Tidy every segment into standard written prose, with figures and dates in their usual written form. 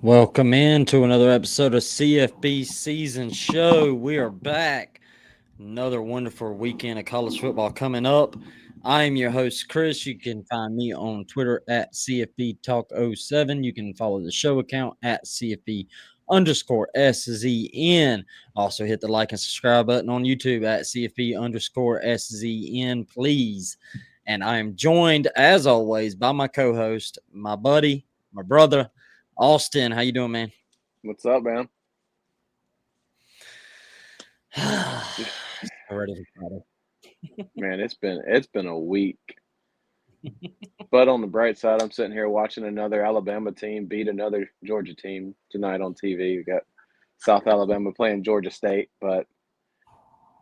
Welcome in to another episode of CFB Season Show. We are back. Another wonderful weekend of college football coming up. I am your host, Chris. You can find me on Twitter at CFB Talk 07. You can follow the show account at CFB_SZN. Also hit the like and subscribe button on YouTube at CFB_SZN, please. And I am joined, as always, by my co-host, my buddy, my brother, Austin. How you doing, man? What's up, man? Ready for Friday. Man, it's been a week. But on the bright side, I'm sitting here watching another Alabama team beat another Georgia team tonight on TV. We got South Alabama playing Georgia State, but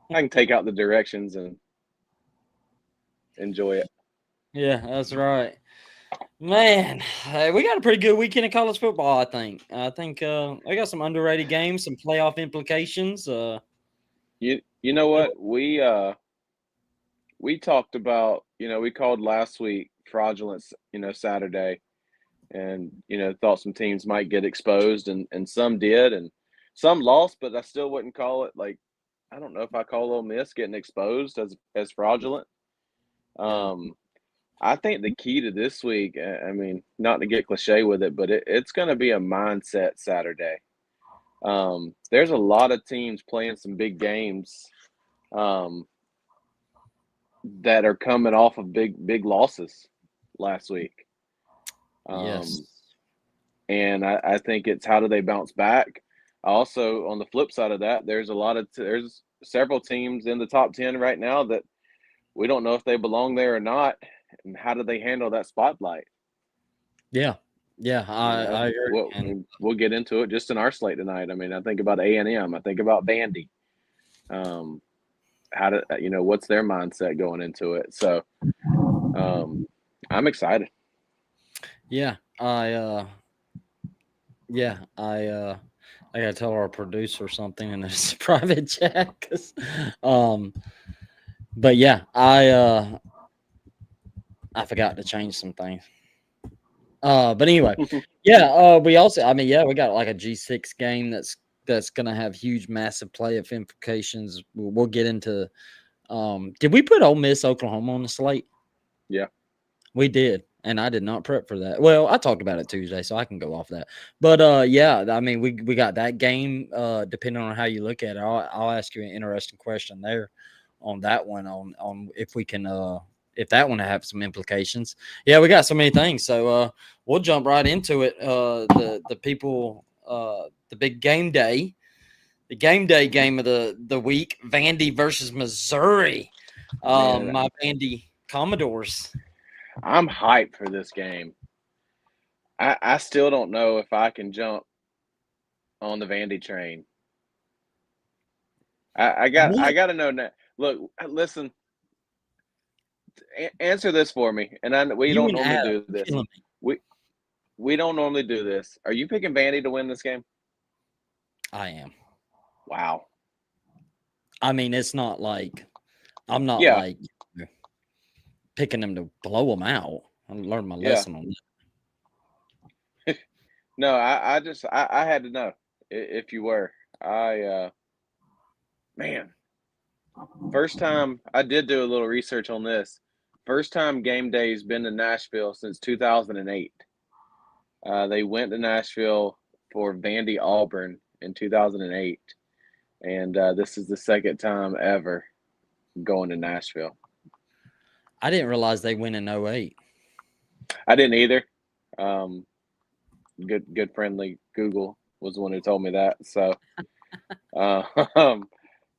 I can take out the directions and enjoy it. Yeah, that's right. Man, we got a pretty good weekend of college football, I think. I got some underrated games, some playoff implications. You know what? We talked about, we called last week fraudulent, Saturday, and thought some teams might get exposed, and some did, and some lost, but I still wouldn't call it, like, I don't know if I call Ole Miss getting exposed as fraudulent. I think the key to this week, I mean, not to get cliche with it, but it's going to be a mindset Saturday. There's a lot of teams playing some big games that are coming off of big losses last week. Yes. And I think it's how do they bounce back. Also, on the flip side of that, there's several teams in the top 10 right now that we don't know if they belong there or not. And how do they handle that spotlight? Yeah, I agree. We'll get into it just in our slate tonight. I mean, I think about A&M. I think about Vandy. What's their mindset going into it? So, I'm excited. Yeah, I gotta tell our producer something in this private chat. But yeah, I forgot to change some things. But anyway, yeah. We got like a G6 game that's gonna have huge, massive playoff implications. We'll get into. Did we put Ole Miss, Oklahoma on the slate? Yeah, we did, and I did not prep for that. Well, I talked about it Tuesday, so I can go off that. But yeah, I mean, we got that game. Depending on how you look at it, I'll ask you an interesting question there on that one on if we can if that one have some implications. Yeah, we got so many things, so we'll jump right into it. The people, the big game day, the game day game of the week, Vandy versus Missouri. My Vandy Commodores. I'm hyped for this game. I still don't know if I can jump on the Vandy train. I got to know now. Look, listen. Answer this for me, and we don't normally do this. We don't normally do this. Are you picking Vandy to win this game? I am. Wow. I mean, it's not like I'm not like picking them to blow them out. I learned my lesson on that. No, I had to know if you were. Man, first time I did do a little research on this. First time game day's been to Nashville since 2008. They went to Nashville for Vandy Auburn in 2008, and this is the second time ever going to Nashville. I didn't realize they went in 08. I didn't either. Good friendly Google was the one who told me that. So,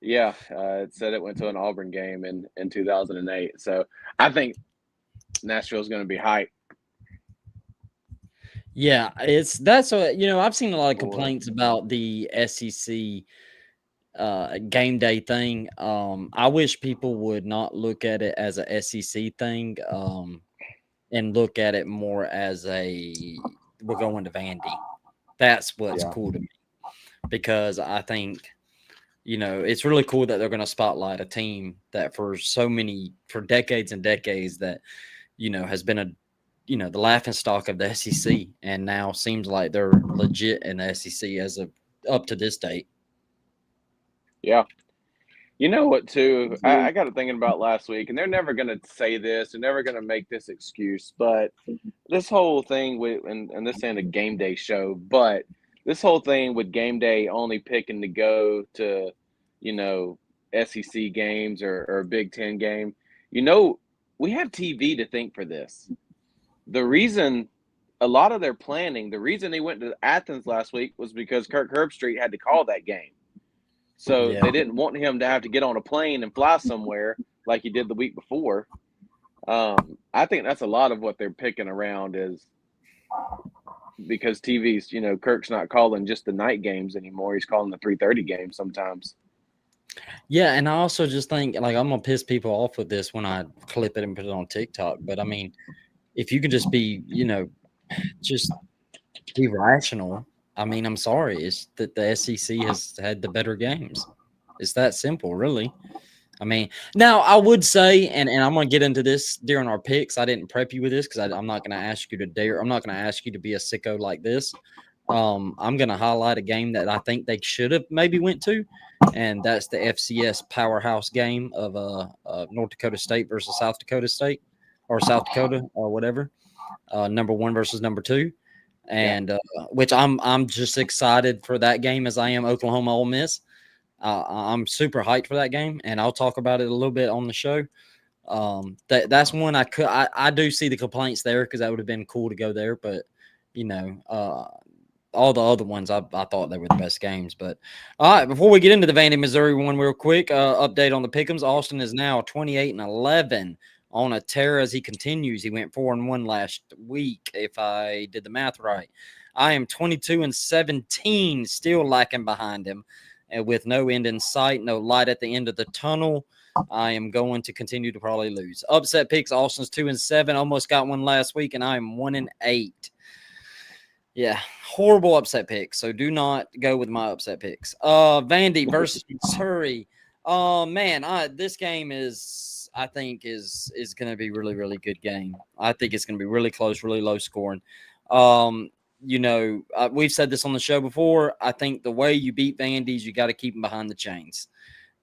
yeah, it said it went to an Auburn game in 2008. So I think Nashville's going to be hyped. Yeah, that's what I've seen a lot of complaints about the SEC game day thing. I wish people would not look at it as a SEC thing, and look at it more as we're going to Vandy. That's what's cool to me, because I think it's really cool that they're going to spotlight a team that for decades and decades that has been the laughing stock of the SEC, and now seems like they're legit in the SEC as of up to this date. Yeah. You know what, too? I got to thinking about last week, and they're never going to say this. They're never going to make this excuse. But this whole thing with, and this ain't a game day show, but this whole thing with game day only picking to go to, SEC games or a Big Ten game, we have TV to thank for this. The reason a lot of their planning, the reason they went to Athens last week was because Kirk Herbstreit had to call that game. So they didn't want him to have to get on a plane and fly somewhere like he did the week before. I think that's a lot of what they're picking around, is because TV's, Kirk's not calling just the night games anymore. He's calling the 3:30 games sometimes. Yeah, and I also just think, like, I'm going to piss people off with this when I clip it and put it on TikTok. But, I mean, if you can just be, just be rational. I mean, I'm sorry. It's that the SEC has had the better games. It's that simple, really. I mean, now I would say, and I'm going to get into this during our picks. I didn't prep you with this because I'm not going to ask you to dare. I'm not going to ask you to be a sicko like this. I'm going to highlight a game that I think they should have maybe went to, and that's the FCS powerhouse game of North Dakota State versus South Dakota State, or South Dakota, or whatever. Number 1 versus number 2. And which I'm just excited for that game as I am Oklahoma Ole Miss. I'm super hyped for that game, and I'll talk about it a little bit on the show. That's one I do see the complaints there, because that would have been cool to go there, but all the other ones I thought they were the best games. But all right, before we get into the Vandy Missouri one real quick, update on the pick'ems. Austin is now 28-11. On a tear as he continues. He went 4-1 last week, if I did the math right. I am 22-17, still lacking behind him, and with no end in sight, no light at the end of the tunnel. I am going to continue to probably lose. Upset picks: Austin's 2-7, almost got one last week, and I am 1-8. Yeah, horrible upset picks. So do not go with my upset picks. Vandy versus Missouri. Man, this game I think is going to be really, really good game. I think it's going to be really close, really low scoring. We've said this on the show before. I think the way you beat Vandy is you got to keep them behind the chains.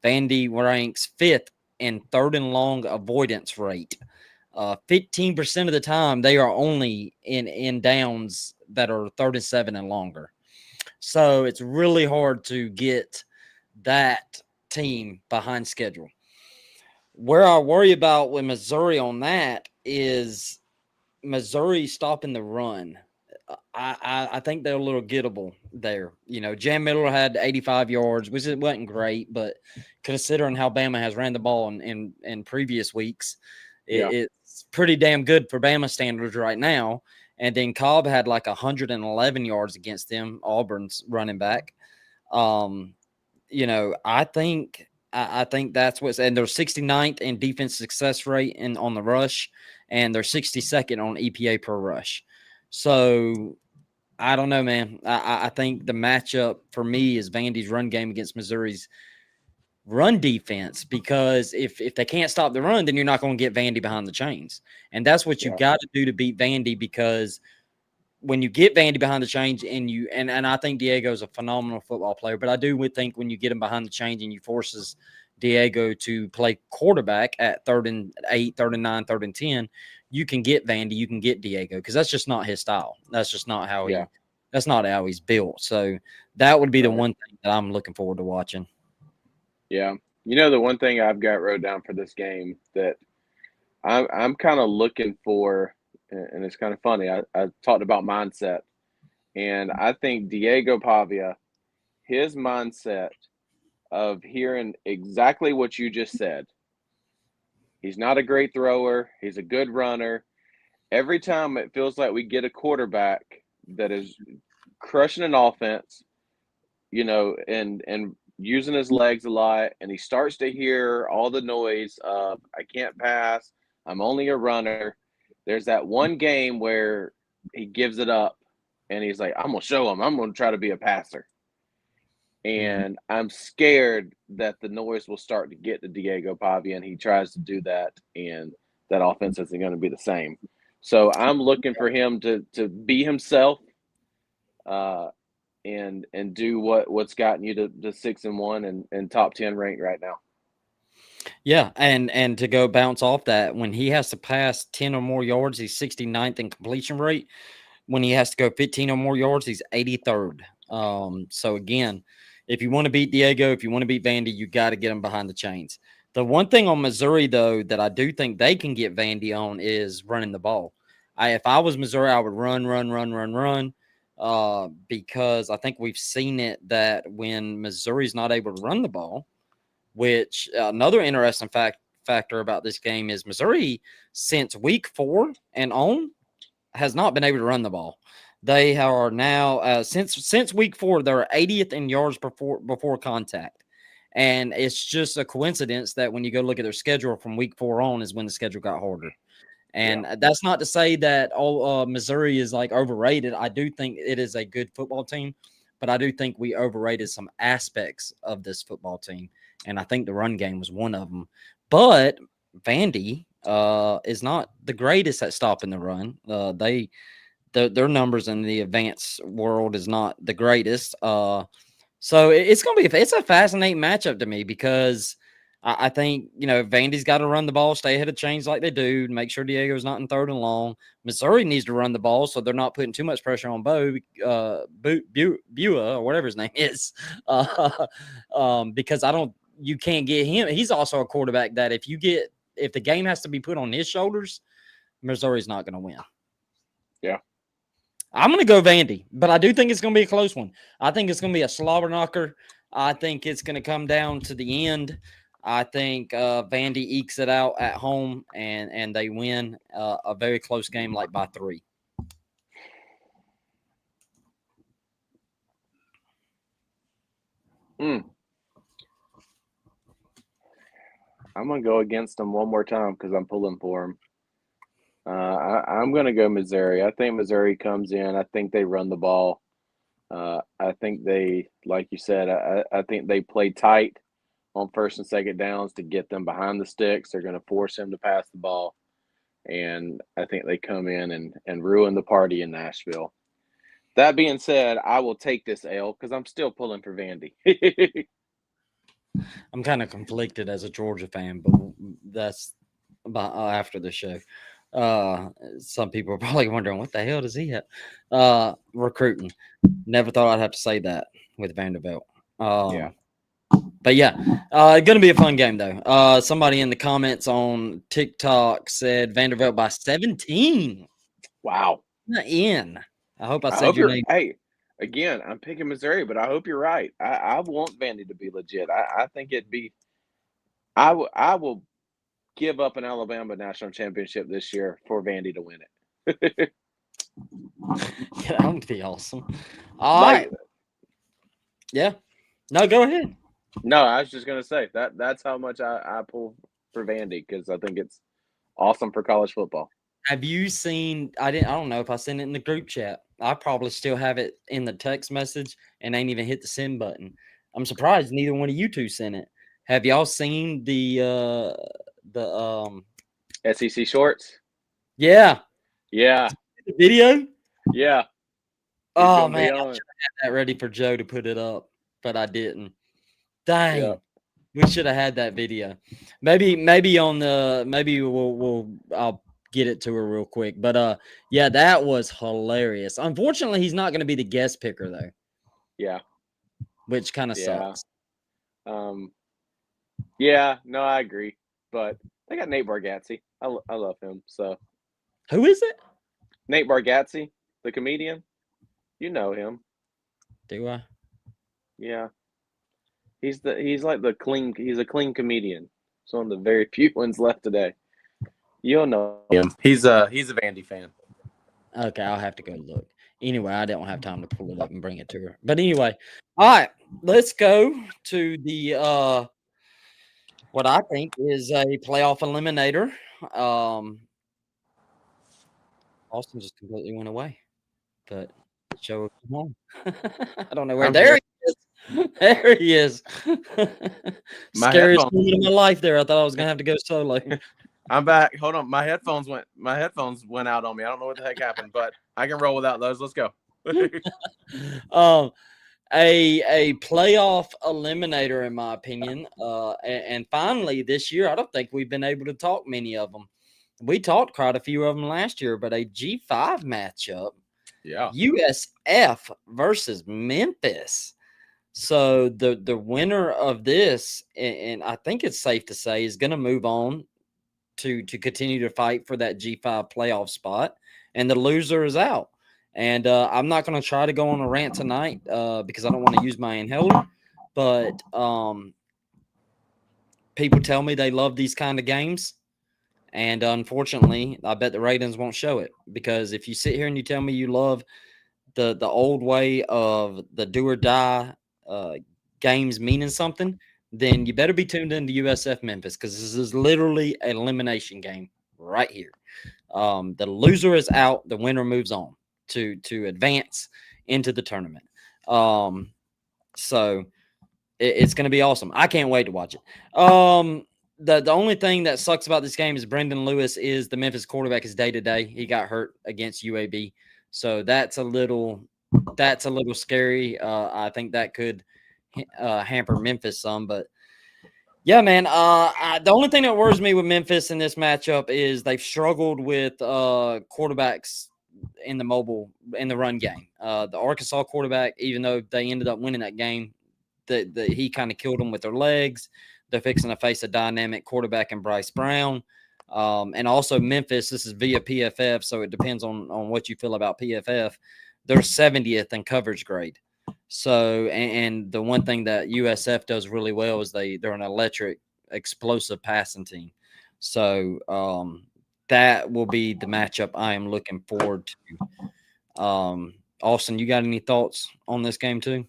Vandy ranks 5th in 3rd and long avoidance rate. 15% of the time they are only in downs that are 3rd and 7 and longer. So it's really hard to get that team behind schedule. Where I worry about with Missouri on that is Missouri stopping the run. I think they're a little gettable there. Jam Miller had 85 yards, which it wasn't great, but considering how Bama has ran the ball in previous weeks, it's pretty damn good for Bama standards right now. And then Cobb had like 111 yards against them, Auburn's running back. I think that's what's, and they're 69th in defense success rate on the rush, and they're 62nd on EPA per rush. So I don't know, man. I think the matchup for me is Vandy's run game against Missouri's run defense, because if they can't stop the run, then you're not going to get Vandy behind the chains. And that's what you got to do to beat Vandy, because when you get Vandy behind the chains and I think Diego's a phenomenal football player, but I do think when you get him behind the chains and you forces Diego to play quarterback at 3rd and 8, 3rd and 9, 3rd and 10, you can get Vandy, you can get Diego, because that's just not his style. That's just not how that's not how he's built. So that would be the one thing that I'm looking forward to watching. Yeah. The one thing I've got wrote down for this game that I'm kind of looking for, and it's kind of funny. I talked about mindset, and I think Diego Pavia, his mindset of hearing exactly what you just said. He's not a great thrower. He's a good runner. Every time it feels like we get a quarterback that is crushing an offense, and using his legs a lot, and he starts to hear all the noise of, I can't pass, I'm only a runner. There's that one game where he gives it up, and he's like, I'm going to show him. I'm going to try to be a passer. And I'm scared that the noise will start to get to Diego Pavia, and he tries to do that, and that offense isn't going to be the same. So I'm looking for him to be himself, and do what's gotten you to 6-1 and top 10 ranked right now. Yeah, and to go bounce off that, when he has to pass 10 or more yards, he's 69th in completion rate. When he has to go 15 or more yards, he's 83rd. So again, if you want to beat Diego, if you want to beat Vandy, you got to get him behind the chains. The one thing on Missouri, though, that I do think they can get Vandy on is running the ball. If I was Missouri, I would run, because I think we've seen it that when Missouri's not able to run the ball, which another interesting factor about this game is Missouri, since week 4 and on, has not been able to run the ball. They are now since week 4, they're 80th in yards before contact, and it's just a coincidence that when you go look at their schedule from week 4 on is when the schedule got harder. And that's not to say that Missouri is like overrated. I do think it is a good football team, but I do think we overrated some aspects of this football team, and I think the run game was one of them. But Vandy is not the greatest at stopping the run. Their numbers in the advanced world is not the greatest. So it's a fascinating matchup to me, because I think, Vandy's got to run the ball, stay ahead of chains like they do, make sure Diego's not in 3rd and long. Missouri needs to run the ball so they're not putting too much pressure on Bua, or whatever his name is, because you can't get him. He's also a quarterback that if the game has to be put on his shoulders, Missouri's not going to win. Yeah. I'm going to go Vandy, but I do think it's going to be a close one. I think it's going to be a slobber knocker. I think it's going to come down to the end. I think Vandy ekes it out at home, and they win a very close game, like by 3. I'm going to go against them one more time because I'm pulling for them. I'm going to go Missouri. I think Missouri comes in. I think they run the ball. I think they, like you said, I think they play tight on 1st and 2nd downs to get them behind the sticks. They're going to force him to pass the ball. And I think they come in and ruin the party in Nashville. That being said, I will take this L because I'm still pulling for Vandy. I'm kind of conflicted as a Georgia fan, but that's about after the show. Some people are probably wondering, what the hell does he have? Recruiting. Never thought I'd have to say that with Vanderbilt. Yeah. But yeah, going to be a fun game, though. Somebody in the comments on TikTok said Vanderbilt by 17. Wow. Not in. I hope I said your name. Hey, again, I'm picking Missouri, but I hope you're right. I want Vandy to be legit. I think it'd be – I will give up an Alabama national championship this year for Vandy to win it. Yeah, that would be awesome. All right. Yeah. No, go ahead. No, I was just gonna say that's how much I pull for Vandy, because I think it's awesome for college football. Have you seen? I don't know if I sent it in the group chat. I probably still have it in the text message and ain't even hit the send button. I'm surprised neither one of you two sent it. Have y'all seen the SEC shorts? Yeah. Yeah. The video? Yeah. Oh man, I should have had that ready for Joe to put it up, but I didn't. Dang. We should have had that video. Maybe on the I'll get it to her real quick. But yeah, that was hilarious. Unfortunately, he's not going to be the guest picker though, Yeah, which kind of yeah, sucks. yeah. No, I agree. But they got Nate Bargatze. I love him. So Who is it? Nate Bargatze, the comedian, you know him. Do I? Yeah, he's like the clean. He's a clean comedian. He's one of the very few ones left today. You'll know him. He's a Vandy fan. Okay, I'll have to go look. Anyway, I don't have time to pull it up and bring it to her. But anyway, all right, let's go to the what I think is a playoff eliminator. Austin just completely went away, but show come on. I don't know where. I'm There here. he is. There he is. Scariest moment of my life. There, I thought I was gonna have to go solo. I'm back. Hold on. My headphones went out on me. I don't know what the heck happened, but I can roll without those. Let's go. A playoff eliminator, in my opinion. And finally this year, I don't think we've been able to talk many of them. We talked quite a few of them last year, but a G5 matchup. Yeah. USF versus Memphis. So the winner of this, and I think it's safe to say, is going to move on to continue to fight for that G5 playoff spot, and the loser is out. And I'm not going to try to go on a rant tonight because I don't want to use my inhaler. But people tell me they love these kind of games. And unfortunately, I bet the ratings won't show it, because if you sit here and you tell me you love the old way of the do or die games meaning something, then you better be tuned into USF Memphis, because this is literally an elimination game right here. The loser is out, the winner moves on to advance into the tournament. So it's going to be awesome. I can't wait to watch it. The only thing that sucks about this game is Brendan Lewis is the Memphis quarterback is day-to-day. He got hurt against UAB. So that's a little scary. I think that could hamper Memphis some. But yeah, man, the only thing that worries me with Memphis in this matchup is they've struggled with quarterbacks in the run game. The Arkansas quarterback, even though they ended up winning that game, he kind of killed them with their legs. They're fixing to face a dynamic quarterback in Bryce Brown. And also Memphis, this is via PFF, so it depends on what you feel about PFF. They're 70th in coverage grade. So, and the one thing that USF does really well is they're an electric, explosive passing team. So that will be the matchup I am looking forward to. Austin, you got any thoughts on this game too?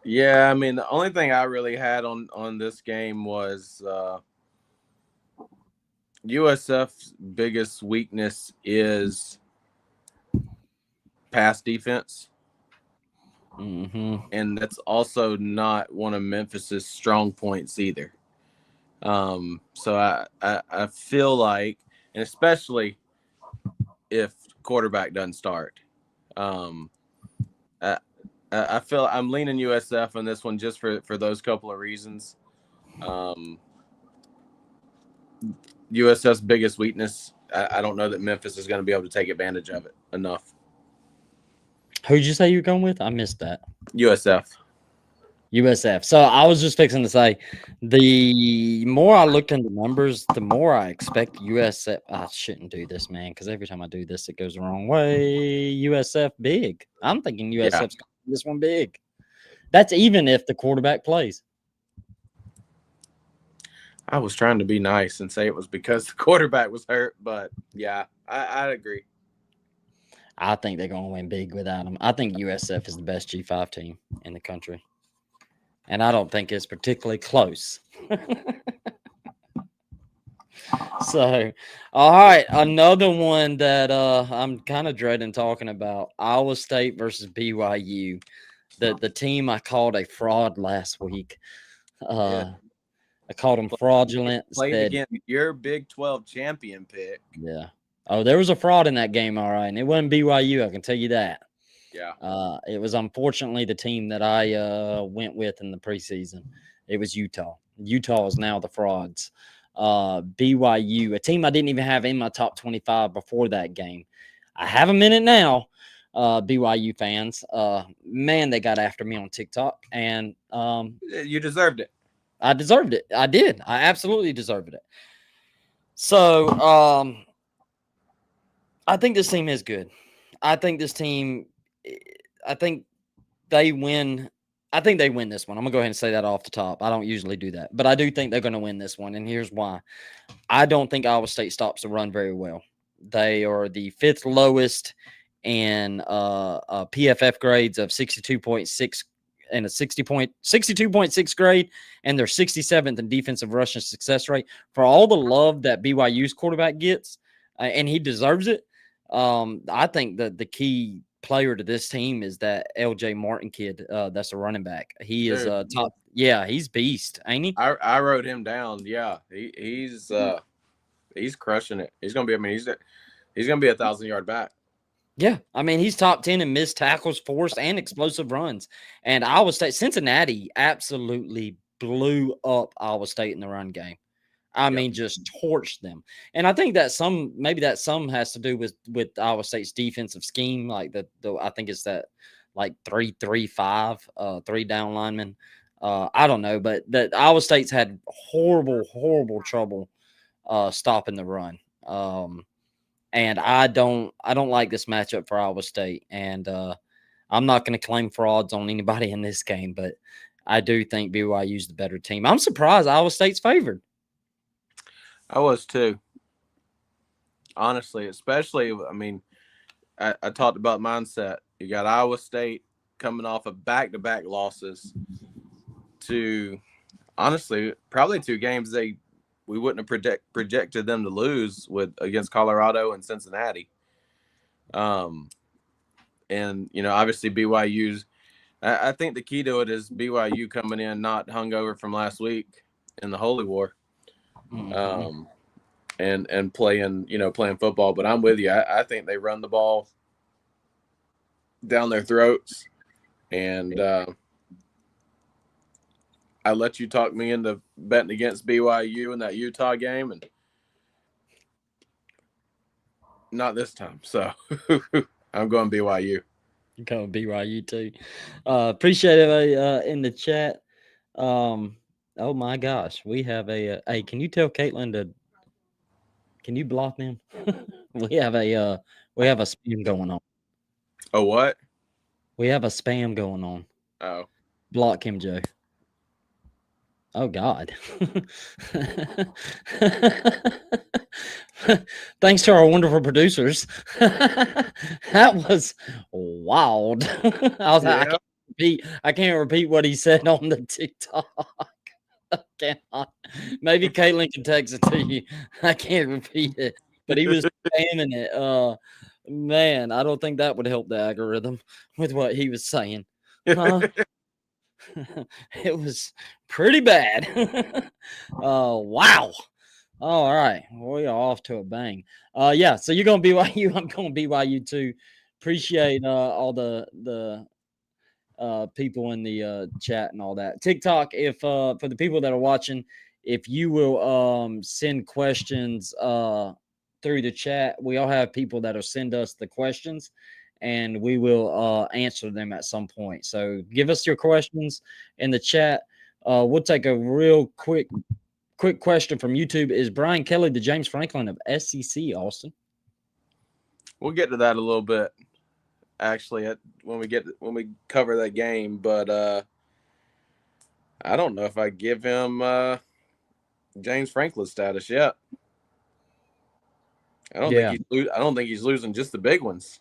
Yeah, I mean, the only thing I really had on this game was USF's biggest weakness is pass defense. Mm-hmm. And that's also not one of Memphis's strong points either. So I feel like, and especially if quarterback doesn't start, I feel I'm leaning USF on this one just for those couple of reasons. USF's biggest weakness, I don't know that Memphis is going to be able to take advantage of it enough. Who'd you say you were going with? I missed that. USF. So I was just fixing to say, the more I looked into numbers, the more I expect USF. I shouldn't do this, man, because every time I do this, it goes the wrong way. USF big. I'm thinking USF's going to this one big. That's even if the quarterback plays. I was trying to be nice and say it was because the quarterback was hurt, but yeah, I agree. I think they're going to win big without him. I think USF is the best G5 team in the country. And I don't think it's particularly close. So, all right. Another one that I'm kind of dreading talking about, Iowa State versus BYU. The team I called a fraud last week. I called them fraudulent. Played against your Big 12 champion pick. Yeah. Oh, there was a fraud in that game, all right. And it wasn't BYU, I can tell you that. Yeah. It was unfortunately the team that I went with in the preseason. It was Utah. Utah is now the frauds. BYU, a team I didn't even have in my top 25 before that game. I have them in it now. BYU fans, man, they got after me on TikTok, and you deserved it. I deserved it. I did. I absolutely deserved it. So, I think this team is good. I think this team, I think they win. I think they win this one. I'm going to go ahead and say that off the top. I don't usually do that, but I do think they're going to win this one. And here's why. I don't think Iowa State stops the run very well. They are the 5th lowest in PFF grades of 62.6 and a 62.6 grade, and they're 67th in defensive rushing success rate. For all the love that BYU's quarterback gets, and he deserves it, I think that the key player to this team is that LJ Martin kid. That's a running back. He is top. Yeah, he's beast, ain't he? I wrote him down. Yeah, he's crushing it. He's gonna be. I mean, he's gonna be 1,000-yard back. Yeah, I mean, he's top 10 in missed tackles, forced, and explosive runs. And Iowa State, Cincinnati absolutely blew up Iowa State in the run game. I mean, just torched them. And I think that maybe that has to do with Iowa State's defensive scheme. Like I think it's that like 3-3-5, 3 down linemen. I don't know, but that Iowa State's had horrible trouble stopping the run. And I don't like this matchup for Iowa State. And I'm not going to claim frauds on anybody in this game, but I do think BYU's the better team. I'm surprised Iowa State's favored. I was too. Honestly, especially, I mean, I talked about mindset. You got Iowa State coming off of back-to-back losses to, honestly, probably 2 games we wouldn't have projected them to lose against Colorado and Cincinnati. And, obviously BYU's, I think the key to it is BYU coming in not hungover from last week in the Holy War. Mm-hmm. And playing football. But I'm with you. I think they run the ball down their throats. And I let you talk me into betting against BYU in that Utah game, and not this time. So I'm going BYU. You're going BYU too. Appreciate it in the chat. Oh my gosh, we have a hey, can you tell Caitlin can you block them? we have a spam going on. Oh, what? We have a spam going on. Oh. Block him, Joe. Oh God. Thanks to our wonderful producers. That was wild. I can't repeat what he said on the TikTok. I cannot. Maybe Caitlin can text it to you. I can't repeat it, but he was spamming it. Man, I don't think that would help the algorithm with what he was saying. It was pretty bad. Wow. All right. We are off to a bang. Yeah, so you're going BYU. I'm going BYU too. Appreciate all the people in the chat and all that. TikTok, if for the people that are watching, if you will send questions through the chat, we all have people that'll send us the questions, and we will answer them at some point. So give us your questions in the chat. We'll take a real quick question from YouTube. Is Brian Kelly the James Franklin of SEC, Austin? We'll get to that a little bit, actually, when we cover that game. But I don't know if I give him James Franklin status yet. I don't think he's losing just the big ones.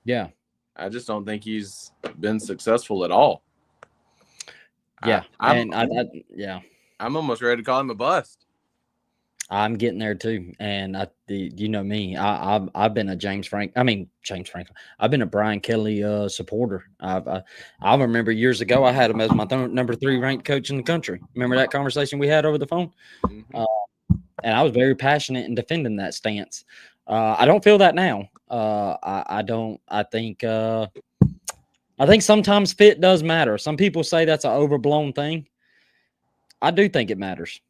Yeah. I just don't think he's been successful at all. Yeah. I'm almost ready to call him a bust. I'm getting there too. And you know me, I've been a James Franklin. I've been a Brian Kelly supporter. I remember years ago, I had him as my number 3 ranked coach in the country. Remember that conversation we had over the phone? Mm-hmm. And I was very passionate in defending that stance. I don't feel that now. I don't. I think sometimes fit does matter. Some people say that's an overblown thing, I do think it matters.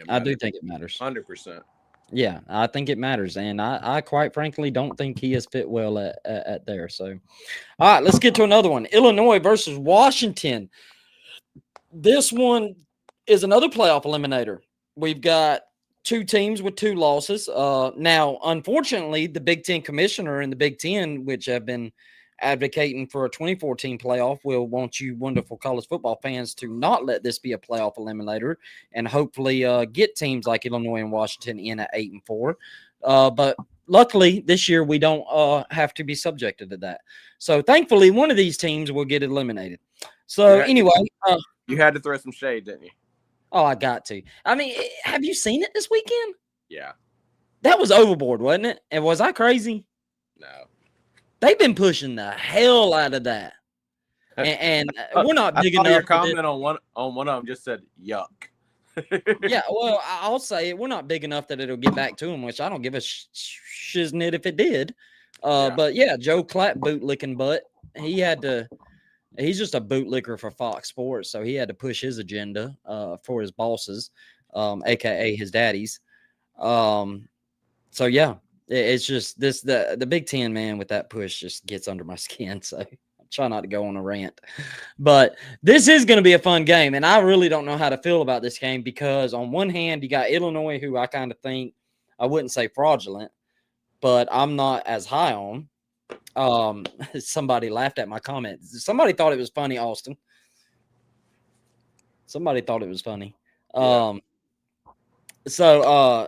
I do think it matters. 100%. Yeah, I think it matters, and I quite frankly don't think he has fit well at there. So, all right, let's get to another one. Illinois versus Washington. This one is another playoff eliminator. We've got two teams with 2 losses. Now, unfortunately, the Big Ten commissioner and the Big Ten, which have been advocating for a 2014 playoff, will want you wonderful college football fans to not let this be a playoff eliminator and hopefully get teams like Illinois and Washington in at 8-4. But luckily, this year we don't have to be subjected to that. So thankfully, one of these teams will get eliminated. So anyway, you had to throw some shade, didn't you? Oh, I got to. I mean, have you seen it this weekend? Yeah. That was overboard, wasn't it? And was I crazy? No. They've been pushing the hell out of that. And we're not big enough. Your comment on one of them just said, yuck. Yeah, well, I'll say it. We're not big enough that it'll get back to him, which I don't give a shiznit if it did. But yeah, Joe Clapp boot-licking butt. He's just a bootlicker for Fox Sports, so he had to push his agenda for his bosses, aka his daddies. So yeah, it's just the Big Ten, man, with that push just gets under my skin. So I try not to go on a rant, but this is going to be a fun game, and I really don't know how to feel about this game because on one hand you got Illinois, who I kind of think, I wouldn't say fraudulent, but I'm not as high on. Somebody laughed at my comment. Somebody thought it was funny, Austin. Somebody thought it was funny. Yeah.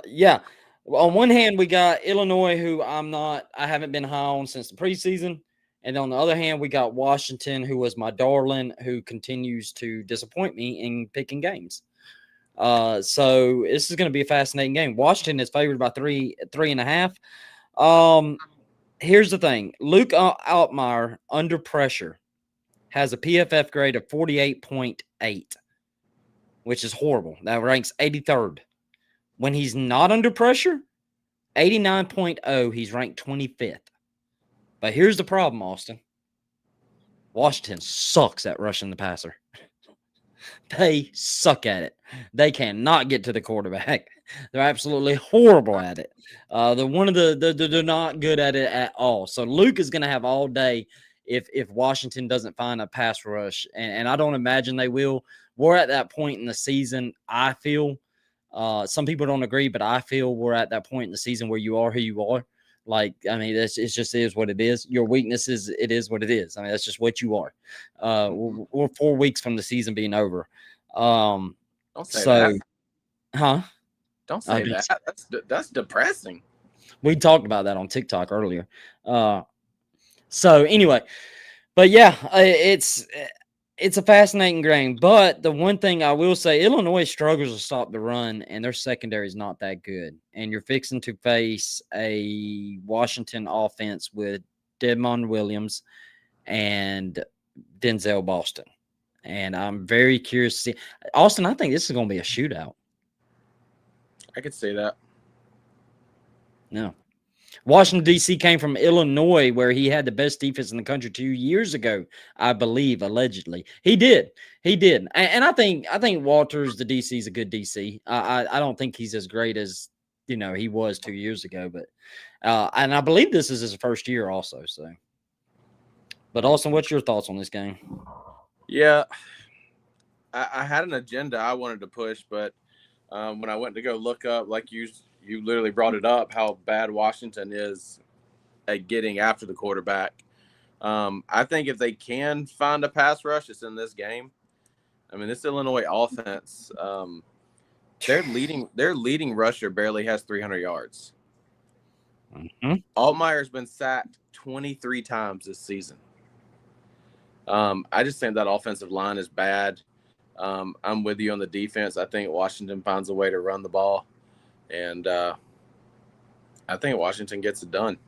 Yeah. On one hand, we got Illinois, who I haven't been high on since the preseason. And on the other hand, we got Washington, who was my darling, who continues to disappoint me in picking games. So this is going to be a fascinating game. Washington is favored by 3.5. Here's the thing. Luke Altmaier, under pressure, has a PFF grade of 48.8, which is horrible. That ranks 83rd. When he's not under pressure, 89.0, he's ranked 25th. But here's the problem, Austin. Washington sucks at rushing the passer. They suck at it. They cannot get to the quarterback. They're absolutely horrible at it. They're not good at it at all. So Luke is going to have all day if Washington doesn't find a pass rush, and I don't imagine they will. We're at that point in the season, I feel. Some people don't agree, but I feel we're at that point in the season where you are who you are. Like, I mean, it just is what it is. Your weakness is, it is what it is. I mean, that's just what you are. We're 4 weeks from the season being over. Don't say that. Huh? Don't say that. That's depressing. We talked about that on TikTok earlier. So anyway, but yeah, it's a fascinating game. But the one thing I will say, Illinois struggles to stop the run, and their secondary is not that good. And you're fixing to face a Washington offense with Demond Williams and Denzel Boston. And I'm very curious to see. Austin, I think this is going to be a shootout. I could see that. No. Washington, D.C. came from Illinois, where he had the best defense in the country 2 years ago, I believe, allegedly. He did. And I think Walters, the D.C., is a good D.C. I don't think he's as great as, he was 2 years ago. But and I believe this is his first year also. So, but Austin, what's your thoughts on this game? Yeah, I had an agenda I wanted to push, but when I went to go look up, like you literally brought it up, how bad Washington is at getting after the quarterback. I think if they can find a pass rush, it's in this game. I mean, this Illinois offense, their leading rusher barely has 300 yards. Mm-hmm. Altmaier's been sacked 23 times this season. I just think that offensive line is bad. I'm with you on the defense. I think Washington finds a way to run the ball. And I think Washington gets it done.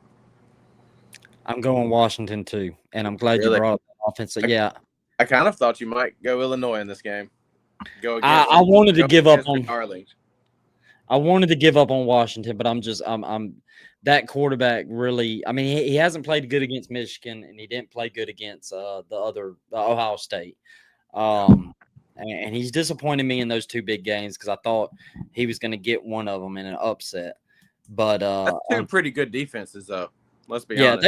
I'm going Washington too, and I'm glad you brought up the offense. Yeah, I kind of thought you might go Illinois in this game. I wanted to give up on. I wanted to give up on Washington, but I'm that quarterback really. I mean, he hasn't played good against Michigan, and he didn't play good against the Ohio State. and he's disappointed me in those two big games because I thought he was going to get one of them in an upset. But That's two pretty good defenses, though. Let's be yeah, honest.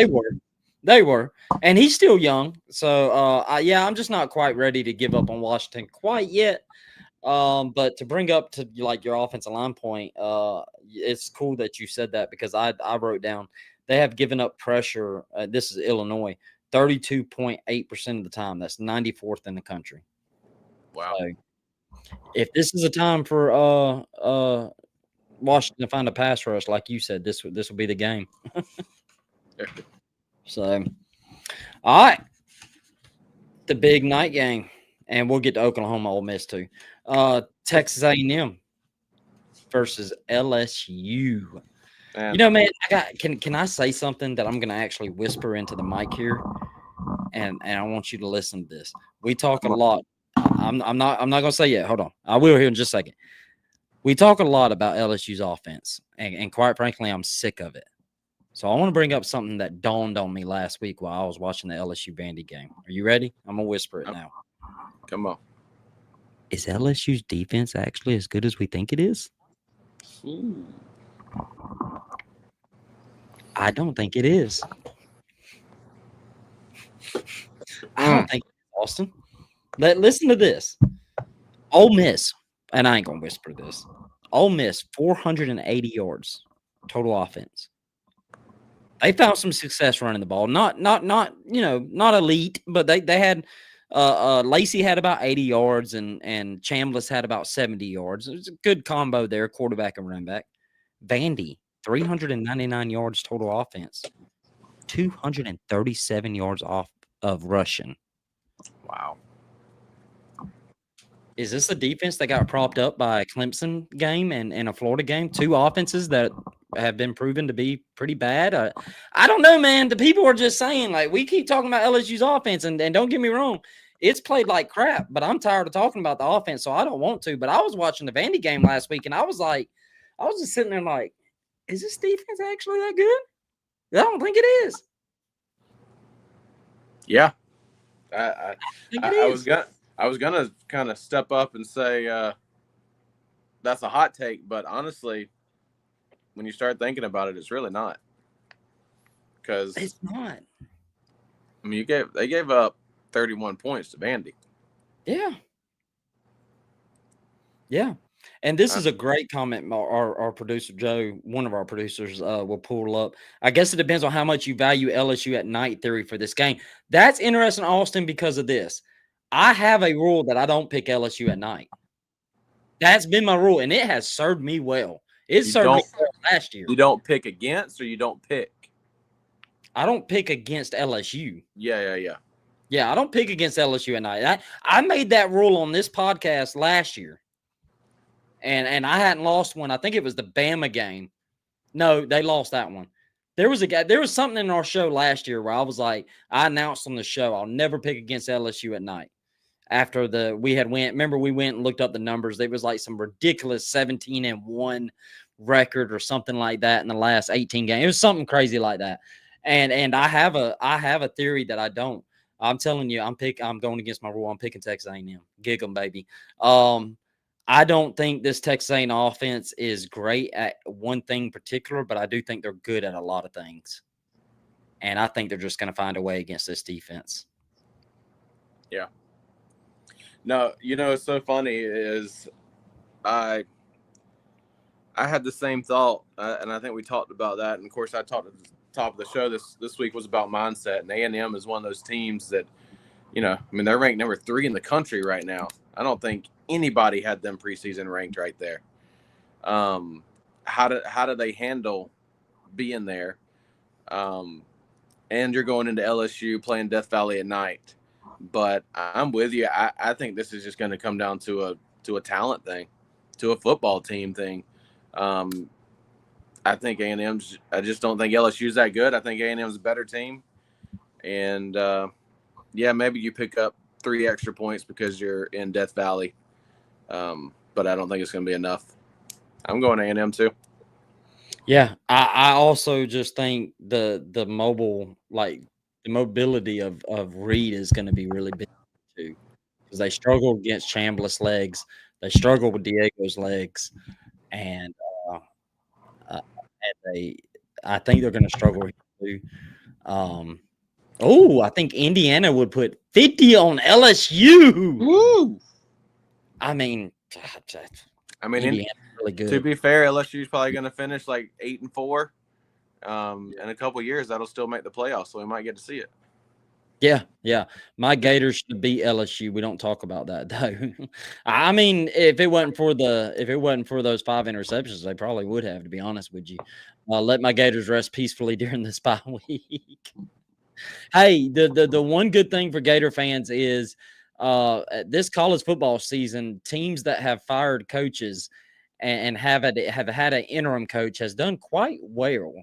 they were, and he's still young. So I'm just not quite ready to give up on Washington quite yet. But to bring up to like your offensive line point, it's cool that you said that because I wrote down they have given up pressure. This is Illinois, 32.8% of the time. That's 94th in the country. Wow. So if this is a time for Washington to find a pass rush, like you said, this will be the game. So, all right, the big night game, and we'll get to Oklahoma, Ole Miss too. Texas A&M versus LSU. Man. You know, man, can I say something that I'm going to actually whisper into the mic here, and I want you to listen to this. We talk a lot. I'm not going to say yet. Hold on. I will here in just a second. We talk a lot about LSU's offense, and quite frankly, I'm sick of it. So I want to bring up something that dawned on me last week while I was watching the LSU Vandy game. Are you ready? I'm going to whisper it now. Come on. Is LSU's defense actually as good as we think it is? I don't think it is. I don't think it's Austin. Listen to this. Ole Miss, and I ain't going to whisper this. Ole Miss, 480 yards total offense. They found some success running the ball. Not elite, but they had Lacey had about 80 yards and Chambliss had about 70 yards. It was a good combo there, quarterback and running back. Vandy, 399 yards total offense, 237 yards off of rushing. Wow. Is this a defense that got propped up by a Clemson game and a Florida game? Two offenses that have been proven to be pretty bad. I don't know, man. The people are just saying, like, we keep talking about LSU's offense, and don't get me wrong, it's played like crap, but I'm tired of talking about the offense, so I don't want to. But I was watching the Vandy game last week, and I was just sitting there like, is this defense actually that good? I don't think it is. Yeah. I was gonna kind of step up and say that's a hot take, but honestly, when you start thinking about it, it's really not. Because it's not. I mean, they gave up 31 points to Vandy. Yeah. Yeah. And this is a great comment. Our producer, Joe, one of our producers, will pull up. I guess it depends on how much you value LSU at night theory for this game. That's interesting, Austin, because of this. I have a rule that I don't pick LSU at night. That's been my rule, and it has served me well. It served me well last year. You don't pick against, or you don't pick? I don't pick against LSU. Yeah. Yeah, I don't pick against LSU at night. I made that rule on this podcast last year. And I hadn't lost one. I think it was the Bama game. No, they lost that one. There was something in our show last year where I was like, I announced on the show, I'll never pick against LSU at night. After remember we went and looked up the numbers. There was like some ridiculous 17-1 record or something like that in the last 18 games. It was something crazy like that. And I have a theory that I don't. I'm telling you, I'm going against my rule. I'm picking Texas A&M. Gig 'em, baby. I don't think this Texas A&M offense is great at one thing particular, but I do think they're good at a lot of things. And I think they're just going to find a way against this defense. Yeah. No, it's so funny is I had the same thought, and I think we talked about that. And, of course, I talked at the top of the show this week was about mindset. And A&M is one of those teams that, they're ranked number 3 in the country right now. I don't think anybody had them preseason ranked right there. How do they handle being there? And you're going into LSU playing Death Valley at night. But I'm with you. I think this is just going to come down to a talent thing, to a football team thing. I think A&M's. I just don't think LSU's that good. I think A&M's a better team. And maybe you pick up 3 extra points because you're in Death Valley. But I don't think it's going to be enough. I'm going A&M too. Yeah, I also just think the mobility of Reed is going to be really big too. because they struggled against Chambliss' legs. They struggled with Diego's legs, and I think they're going to struggle here too. I think Indiana would put 50 on LSU. Woo! I mean, Indiana's really good. To be fair, LSU is probably going to finish like 8-4. In a couple years, that'll still make the playoffs, so we might get to see it. Yeah. My Gators should beat LSU. We don't talk about that though. I mean, if it wasn't for those 5 interceptions, they probably would have. To be honest with you, let my Gators rest peacefully during this bye week. Hey, the one good thing for Gator fans is this college football season, teams that have fired coaches and have had an interim coach has done quite well.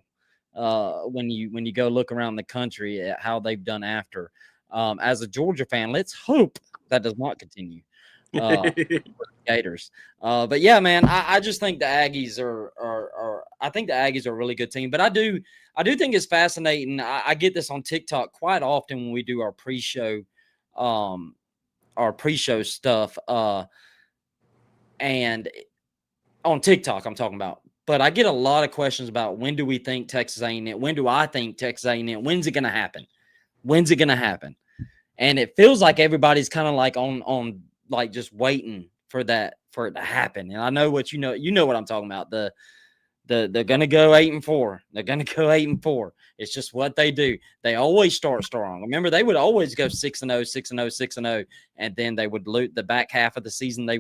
When you go look around the country at how they've done after. As a Georgia fan, let's hope that does not continue. Gators. But yeah, man, I just think the Aggies are I think the Aggies are a really good team. But I do think it's fascinating. I get this on TikTok quite often when we do our pre-show stuff. And on TikTok, I'm talking about. But I get a lot of questions about when do we think Texas A&M? When do I think Texas A&M? When's it going to happen? When's it going to happen? And it feels like everybody's kind of like on like just waiting for it to happen. And I know what you know what I'm talking about. They're going to go 8-4. They're going to go 8-4. It's just what they do. They always start strong. Remember, they would always go 6-0, 6-0, 6-0, and then they would lose the back half of the season. They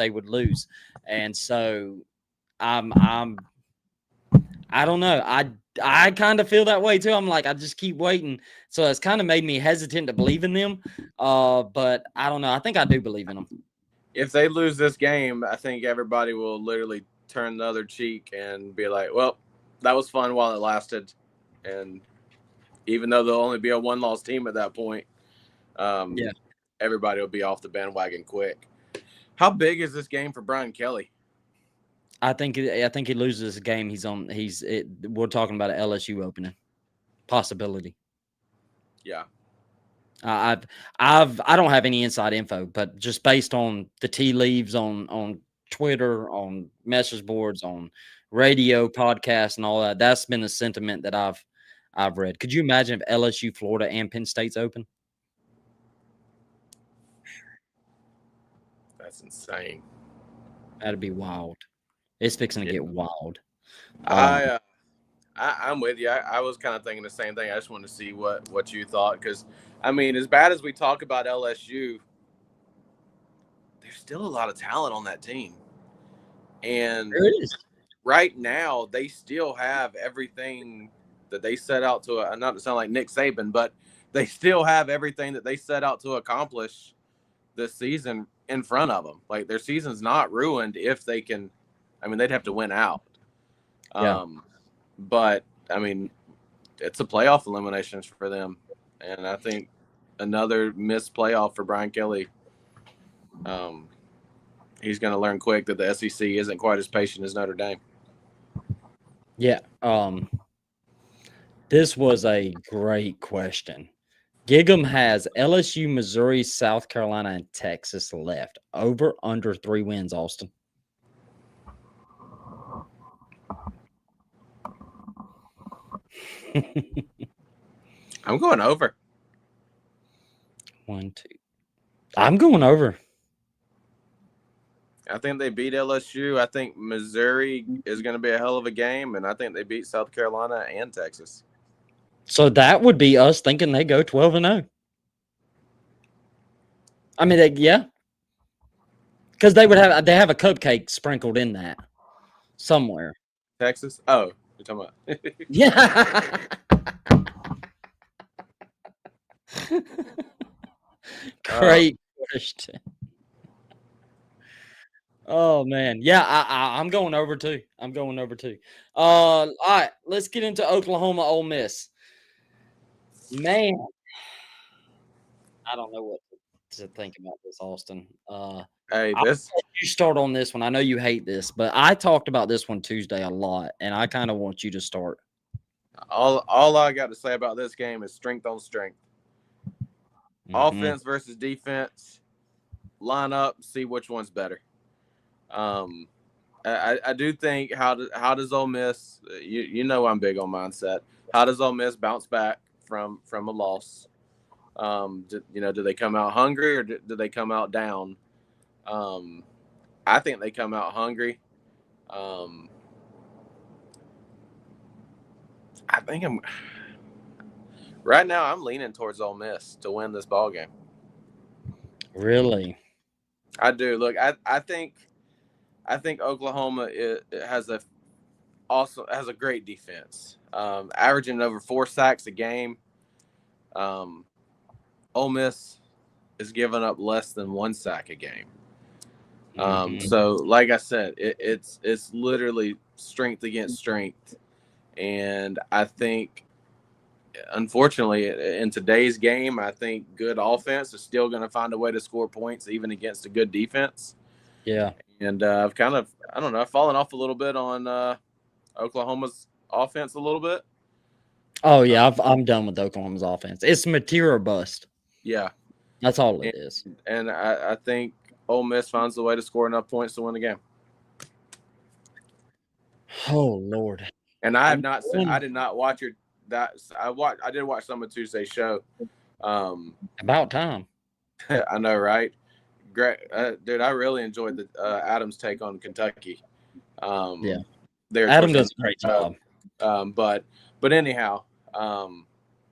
would lose, and so. I don't know. I kind of feel that way too. I'm like, I just keep waiting. So it's kind of made me hesitant to believe in them. But I don't know. I think I do believe in them. If they lose this game, I think everybody will literally turn the other cheek and be like, well, that was fun while it lasted. And even though there'll only be a 1-loss team at that point, everybody will be off the bandwagon quick. How big is this game for Brian Kelly? I think he loses a game. We're talking about an LSU opening possibility. Yeah. I don't have any inside info, but just based on the tea leaves on Twitter, on message boards, on radio, podcasts, and all that, that's been the sentiment that I've read. Could you imagine if LSU, Florida, and Penn State's open? That's insane. That'd be wild. It's fixing to get wild. I'm with you. I was kind of thinking the same thing. I just wanted to see what you thought, because I mean, as bad as we talk about LSU, there's still a lot of talent on that team, and right now they still have everything that they set out to. Not to sound like Nick Saban, but they still have everything that they set out to accomplish this season in front of them. Like, their season's not ruined if they can. I mean, they'd have to win out. But, I mean, it's a playoff elimination for them. And I think another missed playoff for Brian Kelly. He's going to learn quick that the SEC isn't quite as patient as Notre Dame. Yeah. This was a great question. Gig'em has LSU, Missouri, South Carolina, and Texas left. Over, under 3 wins, Austin. I'm going over. 1, 2. I'm going over. I think they beat LSU. I think Missouri is going to be a hell of a game, and I think they beat South Carolina and Texas. So that would be us thinking they go 12-0. I mean, because they have a cupcake sprinkled in that somewhere. Texas? Oh, you're talking about? Yeah. Great question. Oh man, yeah, I'm going over too. All right, let's get into Oklahoma, Ole Miss. Man, I don't know what to think about this, Austin. Hey, you start on this one. I know you hate this, but I talked about this one Tuesday a lot, and I kind of want you to start. All I got to say about this game is strength on strength. Mm-hmm. Offense versus defense. line up, see which one's better. I do think how does Ole Miss? You know I'm big on mindset. How does Ole Miss bounce back from a loss? Do they come out hungry or do they come out down? I think they come out hungry. I think right now I'm leaning towards Ole Miss to win this ball game. Really? I do. Look, I think Oklahoma has a great defense, averaging over 4 sacks a game. Ole Miss is giving up less than 1 sack a game. So, like I said, it's literally strength against strength, and I think, unfortunately, in today's game, I think good offense is still going to find a way to score points even against a good defense. Yeah. And I've fallen off a little bit on Oklahoma's offense a little bit. Oh, yeah, I'm done with Oklahoma's offense. It's material or bust. Yeah. That's all it is. And I think Ole Miss finds a way to score enough points to win the game. Oh, Lord. And I did not watch I did watch some of Tuesday's show. About time. I know, right? Great, dude. I really enjoyed the Adam's take on Kentucky. Yeah, Adam does a great job. But anyhow,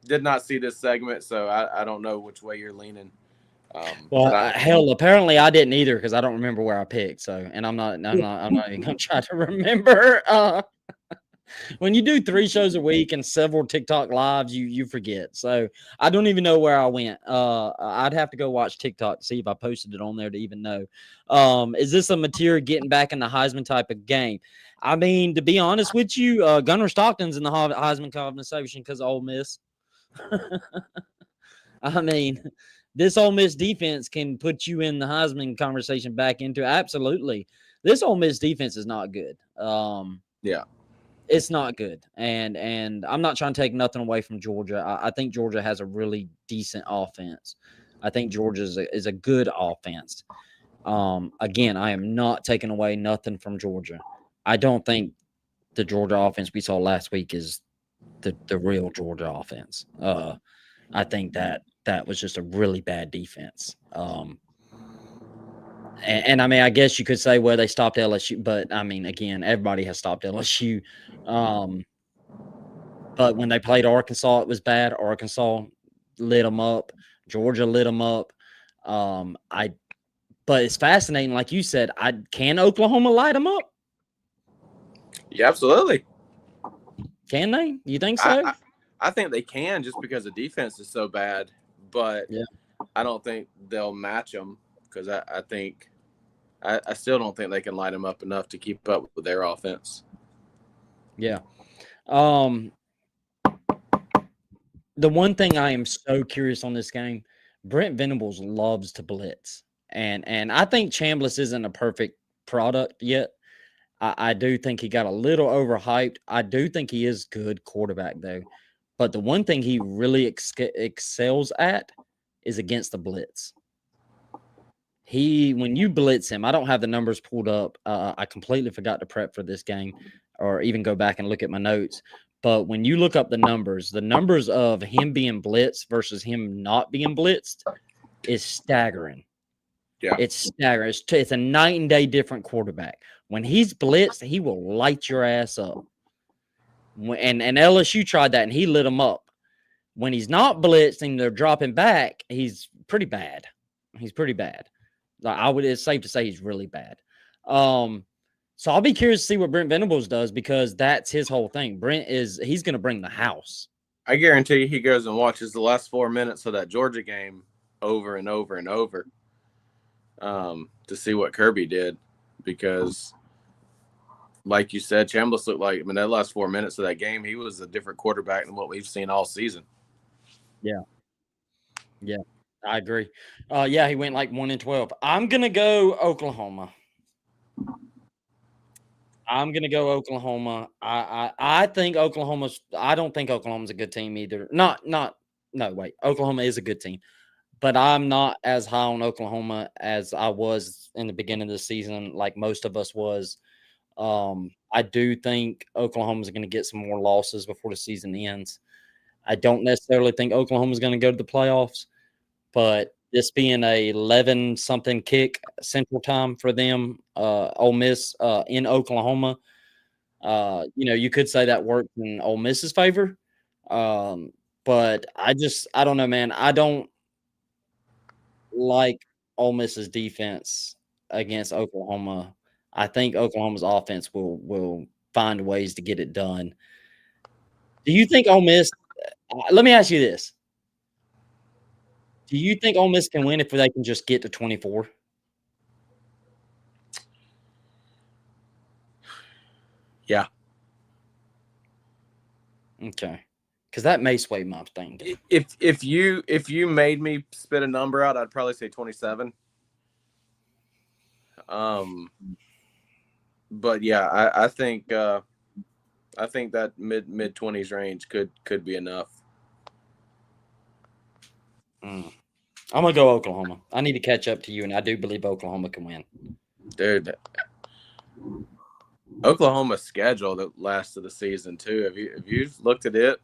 did not see this segment, so I don't know which way you're leaning. Hell, apparently I didn't either because I don't remember where I picked. So, and I'm not even gonna try to remember. When you do 3 shows a week and several TikTok lives, you forget. So I don't even know where I went. I'd have to go watch TikTok to see if I posted it on there to even know. Is this a material getting back in the Heisman type of game? I mean, to be honest with you, Gunnar Stockton's in the Heisman conversation because of Ole Miss. I mean, this Ole Miss defense can put you in the Heisman conversation back into absolutely. This Ole Miss defense is not good. Yeah. It's not good. And I'm not trying to take nothing away from Georgia. I think Georgia has a really decent offense. I think Georgia is a good offense. Again, I am not taking away nothing from Georgia. I don't think the Georgia offense we saw last week is the real Georgia offense. I think that was just a really bad defense. And I mean, I guess you could say, well, they stopped LSU, but I mean, again, everybody has stopped LSU. But when they played Arkansas, it was bad. Arkansas lit them up. Georgia lit them up. But it's fascinating, like you said. Can Oklahoma light them up? Yeah, absolutely. Can they? You think so? I think they can, just because the defense is so bad. But yeah, I don't think they'll match them because I think I still don't think they can light them up enough to keep up with their offense. Yeah. The one thing I am so curious on this game, Brent Venables loves to blitz. And I think Chambliss isn't a perfect product yet. I do think he got a little overhyped. I do think he is good quarterback, though. But the one thing he really excels at is against the blitz. When you blitz him, I don't have the numbers pulled up. I completely forgot to prep for this game or even go back and look at my notes. But when you look up the numbers of him being blitzed versus him not being blitzed is staggering. Yeah. It's staggering. It's a night and day different quarterback. When he's blitzed, he will light your ass up. And LSU tried that, and he lit them up. When he's not blitzed and they're dropping back, he's pretty bad. It's safe to say he's really bad. So I'll be curious to see what Brent Venables does because that's his whole thing. He's going to bring the house. I guarantee you he goes and watches the last 4 minutes of that Georgia game over and over and over to see what Kirby did because, like you said, Chambliss looked like, that last 4 minutes of that game, he was a different quarterback than what we've seen all season. Yeah. Yeah, I agree. Yeah, he went like 1-12. I'm going to go Oklahoma. I think I don't think Oklahoma's a good team either. Oklahoma is a good team. but I'm not as high on Oklahoma as I was in the beginning of the season, like most of us was. I do think Oklahoma's going to get some more losses before the season ends. I don't necessarily think Oklahoma's going to go to the playoffs, but this being a 11 something kick Central Time for them, Ole Miss in Oklahoma, you could say that worked in Ole Miss's favor. But I don't know, man. I don't like Ole Miss's defense against Oklahoma. I think Oklahoma's offense will find ways to get it done. Do you think Ole Miss? Let me ask you this: do you think Ole Miss can win if they can just get to 24? Yeah. Okay, because that may sway my thinking. If you made me spit a number out, I'd probably say 27. But yeah, I think that mid 20s range could be enough. I'm gonna go Oklahoma. I need to catch up to you, and I do believe Oklahoma can win. Dude, Oklahoma's schedule the last of the season too. Have you looked at it?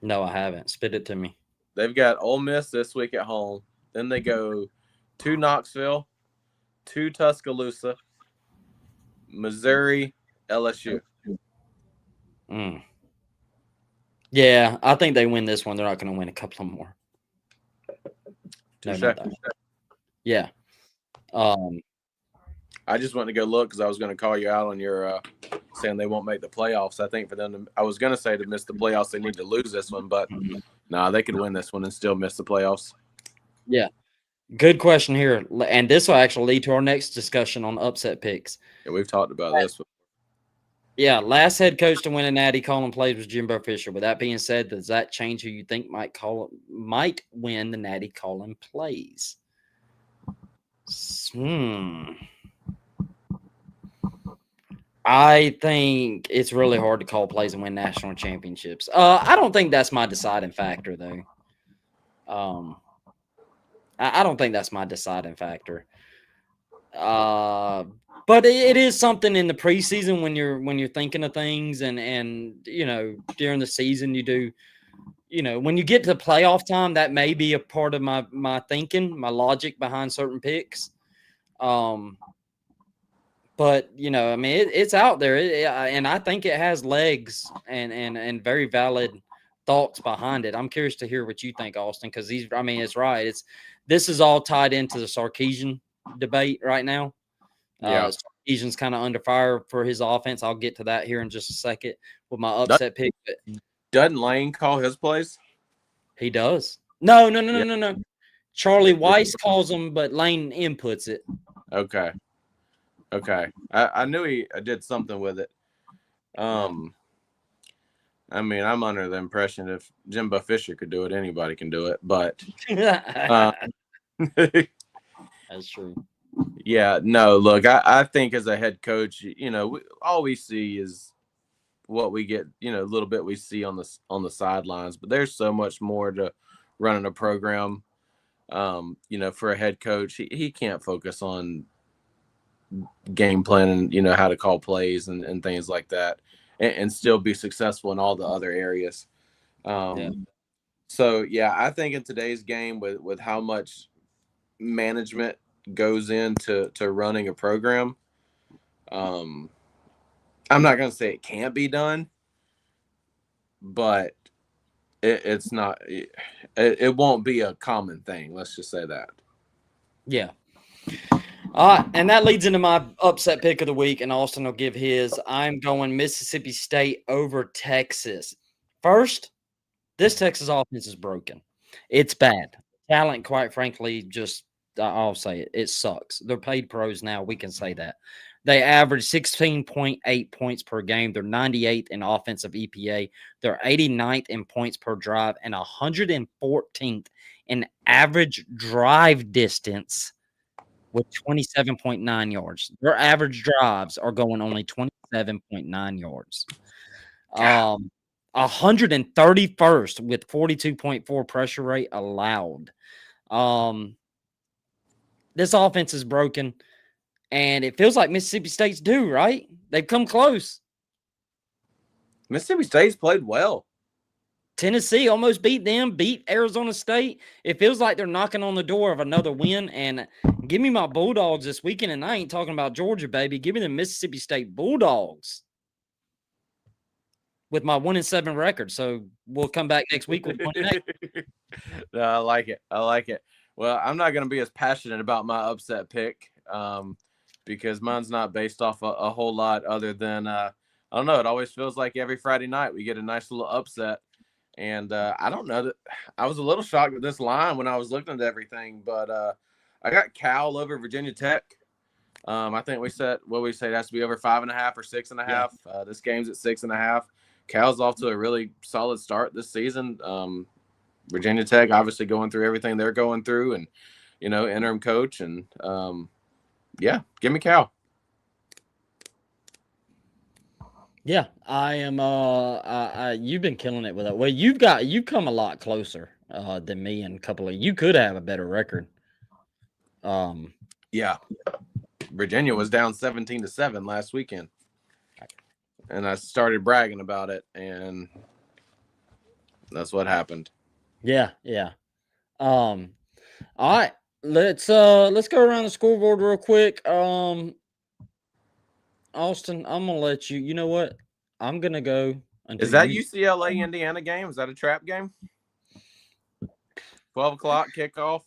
No, I haven't. Spit it to me. They've got Ole Miss this week at home. Then they go to Knoxville, to Tuscaloosa, Missouri, LSU. Yeah, I think they win this one. They're not going to win a couple of more. No, not that. Yeah. I just went to go look because I was going to call you out on your saying they won't make the playoffs. I think for them, I was going to say to miss the playoffs, they need to lose this one, but they could win this one and still miss the playoffs. Yeah. Good question here. And this will actually lead to our next discussion on upset picks. Yeah, we've talked about this before. Yeah, last head coach to win a Natty calling plays was Jimbo Fisher. With that being said, does that change who you think might win the Natty calling plays? I think it's really hard to call plays and win national championships. I don't think that's my deciding factor, though. I don't think that's my deciding factor. But it is something in the preseason when you're thinking of things and during the season you do, when you get to playoff time, that may be a part of my thinking, my logic behind certain picks. But I mean, it's out there, and I think it has legs and very valid thoughts behind it. I'm curious to hear what you think, Austin, because it's right. This is all tied into the Sarkisian debate right now. Yeah, Sarkisian's kind of under fire for his offense. I'll get to that here in just a second with my upset pick. Doesn't Lane call his plays? He does. No. Charlie Weiss calls them, but Lane inputs it. Okay. I knew he did something with it. I mean, I'm under the impression if Jimbo Fisher could do it, anybody can do it. But that's true. Yeah, no, look, I think as a head coach, all we see is what we get, a little bit we see on the sidelines, but there's so much more to running a program. For a head coach, he can't focus on game planning, how to call plays and things like that, and still be successful in all the other areas. So yeah, I think in today's game with how much management goes into running a program, I'm not going to say it can't be done, but it's not. It won't be a common thing. Let's just say that. Yeah. And that leads into my upset pick of the week, and Austin will give his. I'm going Mississippi State over Texas. First, this Texas offense is broken. It's bad. Talent, quite frankly, just I'll say it. It sucks. They're paid pros now. We can say that. They average 16.8 points per game. They're 98th in offensive EPA. They're 89th in points per drive and 114th in average drive distance with 27.9 yards. Their average drives are going only 27.9 yards. 131st with 42.4 pressure rate allowed. This offense is broken, and it feels like Mississippi State's due, right? They've come close. Mississippi State's played well. Tennessee almost beat them, beat Arizona State. It feels like they're knocking on the door of another win. And give me my Bulldogs this weekend. And I ain't talking about Georgia, baby. Give me the Mississippi State Bulldogs with my 1-7 record. So we'll come back next week with 1-8. No, I like it. I like it. Well, I'm not going to be as passionate about my upset pick because mine's not based off a whole lot other than, I don't know, it always feels like every Friday night we get a nice little upset. And I don't know that I was a little shocked at this line when I was looking at everything, but I got Cal over Virginia Tech. I think we said it has to be over 5.5 or 6.5. Yeah. This game's at 6.5. Cal's off to a really solid start this season. Virginia Tech obviously going through everything they're going through, and interim coach, and yeah, give me Cal. Yeah, I am. You've been killing it with it. Well, you've come a lot closer than me, and a couple of you could have a better record. Yeah, Virginia was down 17-7 last weekend, and I started bragging about it, and that's what happened. Yeah. All right, let's go around the scoreboard real quick. Austin, I'm gonna let you. You know what? I'm gonna go. Is that UCLA Indiana game? Is that a trap game? 12 o'clock kickoff.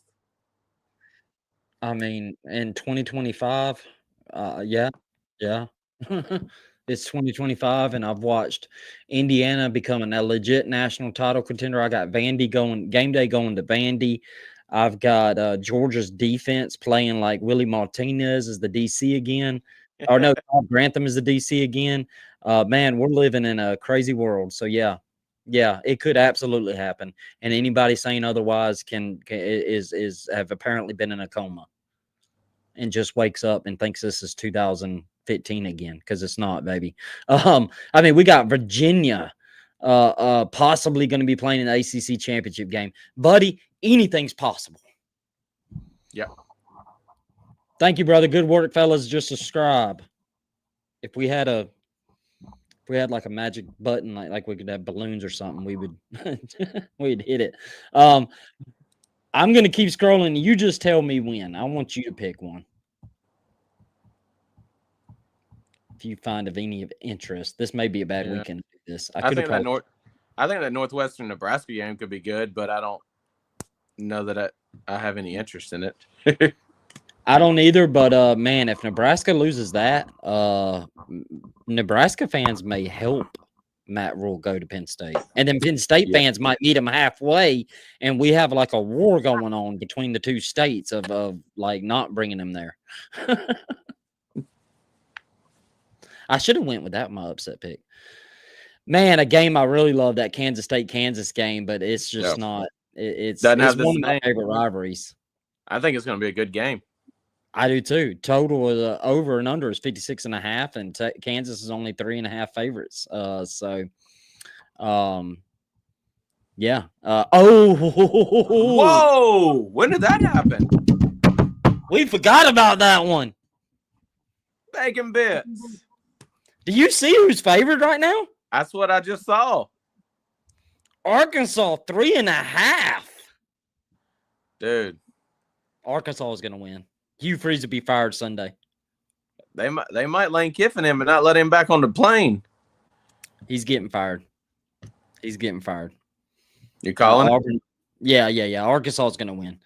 I mean, in 2025, yeah. It's 2025, and I've watched Indiana becoming a legit national title contender. I got Vandy game day going to Vandy. I've got Georgia's defense playing like Willie Martinez as the DC again. Or no, Todd Grantham is the DC again. Man, we're living in a crazy world. So yeah, it could absolutely happen. And anybody saying otherwise have apparently been in a coma and just wakes up and thinks this is 2015 again, because it's not, baby. I mean, we got Virginia possibly going to be playing an ACC championship game. Buddy, anything's possible. Yeah. Thank you, brother. Good work, fellas. Just subscribe. If we had like a magic button, like we could have balloons or something, we would we'd hit it. I'm gonna keep scrolling. You just tell me when. I want you to pick one. If you find of any of interest, this may be a bad weekend to do this. I think that Northwestern Nebraska game could be good, but I don't know that I have any interest in it. I don't either, but man, if Nebraska loses that, Nebraska fans may help Matt Rule go to Penn State, and then Penn State fans might meet him halfway, and we have like a war going on between the two states of like not bringing him there. I should have went with that, my upset pick. Man, a game I really love, that Kansas State-Kansas game, but it's just not. It's one of my favorite rivalries. I think it's going to be a good game. I do too. Total over and under is 56.5, and Kansas is only 3.5 favorites. Yeah. Whoa! When did that happen? We forgot about that one. Bacon bits. Do you see who's favored right now? That's what I just saw. Arkansas 3.5. Dude, Arkansas is going to win. Hugh Freeze will be fired Sunday. They might Lane Kiffin him and not let him back on the plane. He's getting fired. You calling it? Yeah. Arkansas is going to win.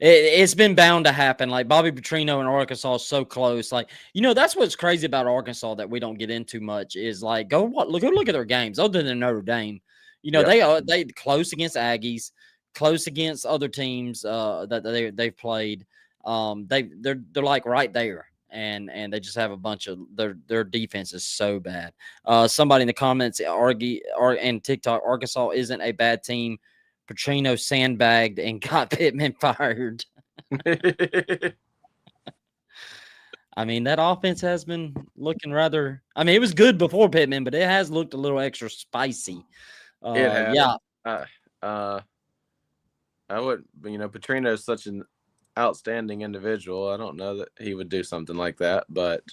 It's been bound to happen. Like Bobby Petrino and Arkansas is so close. Like, that's what's crazy about Arkansas that we don't get into much is like go look at their games other than Notre Dame. They close against Aggies, close against other teams that they've played. They're like right there, and they just have a bunch of their defense is so bad. Somebody in the comments and TikTok, Arkansas isn't a bad team. Petrino sandbagged and got Pittman fired. I mean, that offense has been looking rather. I mean, it was good before Pittman, but it has looked a little extra spicy It has. Yeah. I would, Petrino is such an outstanding individual. I don't know that he would do something like that, but.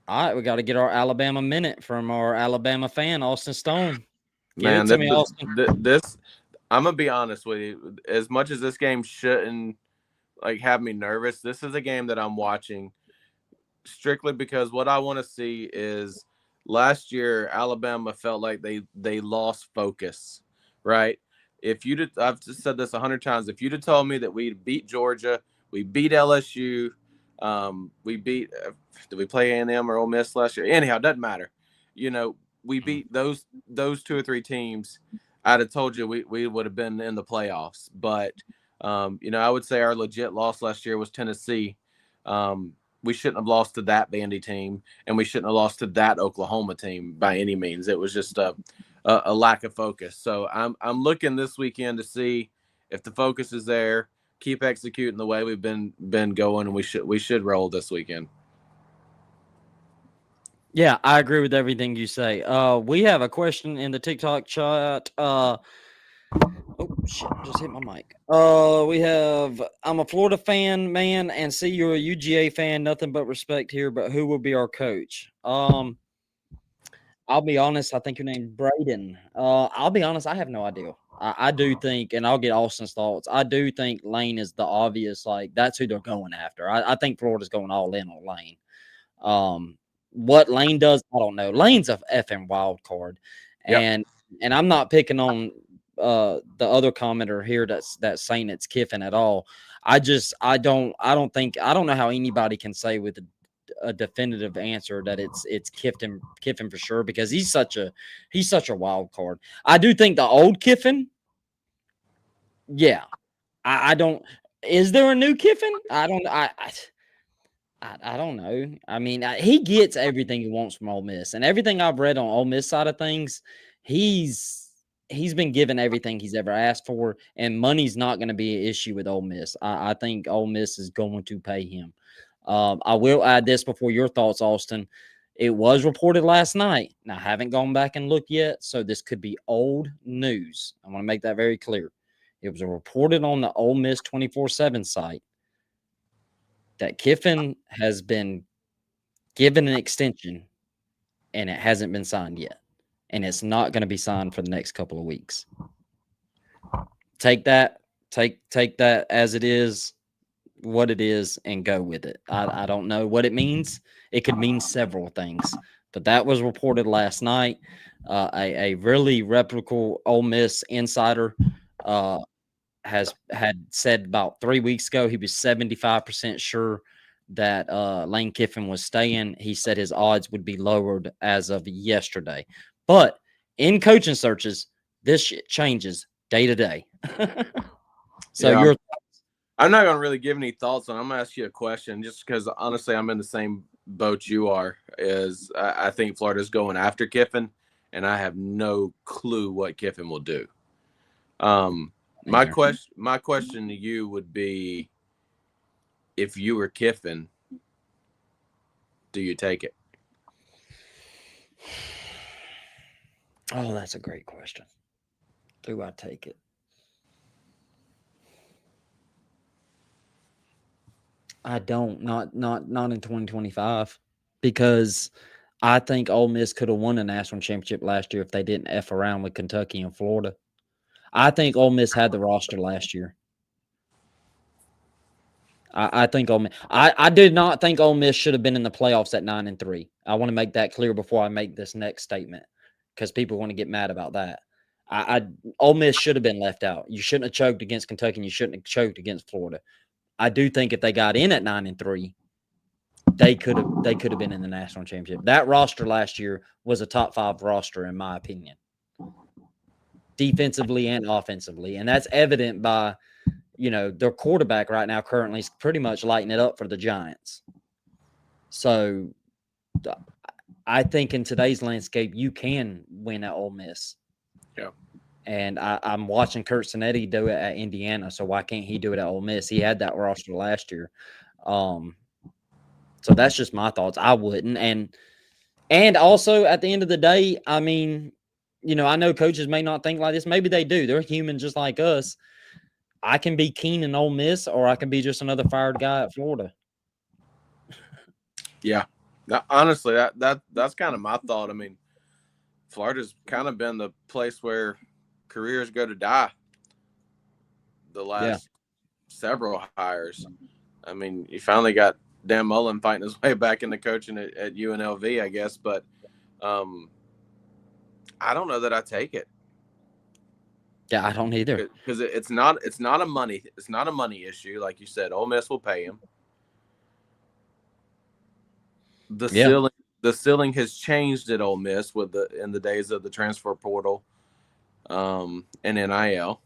All right, we got to get our Alabama minute from our Alabama fan, Austin Stone. Man, Give it to me, Austin. this, I'm gonna be honest with you. As much as this game shouldn't have me nervous, this is a game that I'm watching strictly because what I want to see is last year Alabama felt like they lost focus, right? I've just said this 100 times. If you'd have told me that we'd beat Georgia, we beat LSU, we beat did we play A&M or Ole Miss last year? Anyhow, it doesn't matter. We beat those 2 or 3 teams. I'd have told you we would have been in the playoffs. But I would say our legit loss last year was Tennessee. We shouldn't have lost to that Vandy team, and we shouldn't have lost to that Oklahoma team by any means. It was just a lack of focus. So I'm looking this weekend to see if the focus is there. Keep executing the way we've been going, and we should roll this weekend. Yeah, I agree with everything you say. We have a question in the TikTok chat. Oh shit! Just hit my mic. I'm a Florida fan, man, and see you're a UGA fan. Nothing but respect here. But who will be our coach? I'll be honest. I think your name's Braden. I'll be honest. I have no idea. I do think, and I'll get Austin's thoughts. I do think Lane is the obvious. That's who they're going after. I think Florida's going all in on Lane. What Lane does, I don't know. Lane's a effing wild card, and I'm not picking on the other commenter here that's saying it's Kiffin at all. I don't know how anybody can say with a definitive answer that it's Kiffin for sure, because he's such a wild card. I do think the old Kiffin, yeah. I don't. Is there a new Kiffin? I don't know. I mean, he gets everything he wants from Ole Miss, and everything I've read on Ole Miss side of things, he's been given everything he's ever asked for, and money's not going to be an issue with Ole Miss. I think Ole Miss is going to pay him. I will add this before your thoughts, Austin. It was reported last night. Now, I haven't gone back and looked yet, so this could be old news. I want to make that very clear. It was reported on the Ole Miss 24/7 site that Kiffin has been given an extension, and it hasn't been signed yet, and it's not going to be signed for the next couple of weeks. Take that as it is, what it is, and go with it. I don't know what it means. It could mean several things, but that was reported last night. A really reputable Ole Miss insider had said about 3 weeks ago he was 75% sure that Lane Kiffin was staying. He said his odds would be lowered as of yesterday. But in coaching searches, this shit changes day to day. So yeah, your I'm not going to really give any thoughts on it. I'm going to ask you a question just because, honestly, I'm in the same boat you are. I think Florida's going after Kiffin, and I have no clue what Kiffin will do. My question to you would be, if you were Kiffin, do you take it? Oh, that's a great question. Do I take it? I don't. Not in 2025, because I think Ole Miss could have won a national championship last year if they didn't F around with Kentucky and Florida. I think Ole Miss had the roster last year. I think Ole Miss. I did not think Ole Miss should have been in the playoffs at 9-3. I want to make that clear before I make this next statement, because people want to get mad about that. Ole Miss should have been left out. You shouldn't have choked against Kentucky, and you shouldn't have choked against Florida. I do think if they got in at 9-3, they could have been in the national championship. That roster last year was a top 5 roster, in my opinion, defensively and offensively, and that's evident by their quarterback right now currently is pretty much lighting it up for the Giants. So I think in today's landscape, you can win at Ole Miss. Yeah. And I'm watching Kurt Cinetti do it at Indiana, so why can't he do it at Ole Miss? He had that roster last year. So that's just my thoughts. I wouldn't. And also, at the end of the day, I mean, I know coaches may not think like this. Maybe they do. They're human just like us. I can be keen in Ole Miss, or I can be just another fired guy at Florida. Yeah. Now, honestly, that's kind of my thought. I mean, Florida's kind of been the place where careers go to die the last several hires. I mean, you finally got Dan Mullen fighting his way back into coaching at UNLV, I guess, but I don't know that I take it. Yeah, I don't either. Because it's not a money issue, like you said. Ole Miss will pay him. The ceiling has changed at Ole Miss in the days of the transfer portal, and NIL.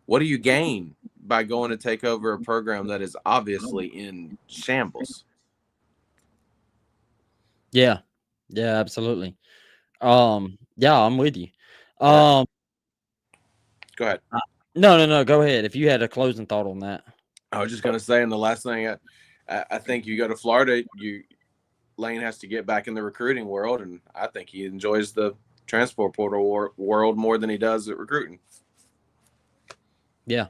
What do you gain by going to take over a program that is obviously in shambles? Yeah, absolutely. Yeah, I'm with you. Go ahead. No. Go ahead. If you had a closing thought on that. I was just going to say, and the last thing, I think you go to Florida, Lane has to get back in the recruiting world, and I think he enjoys the transfer portal world more than he does at recruiting. Yeah.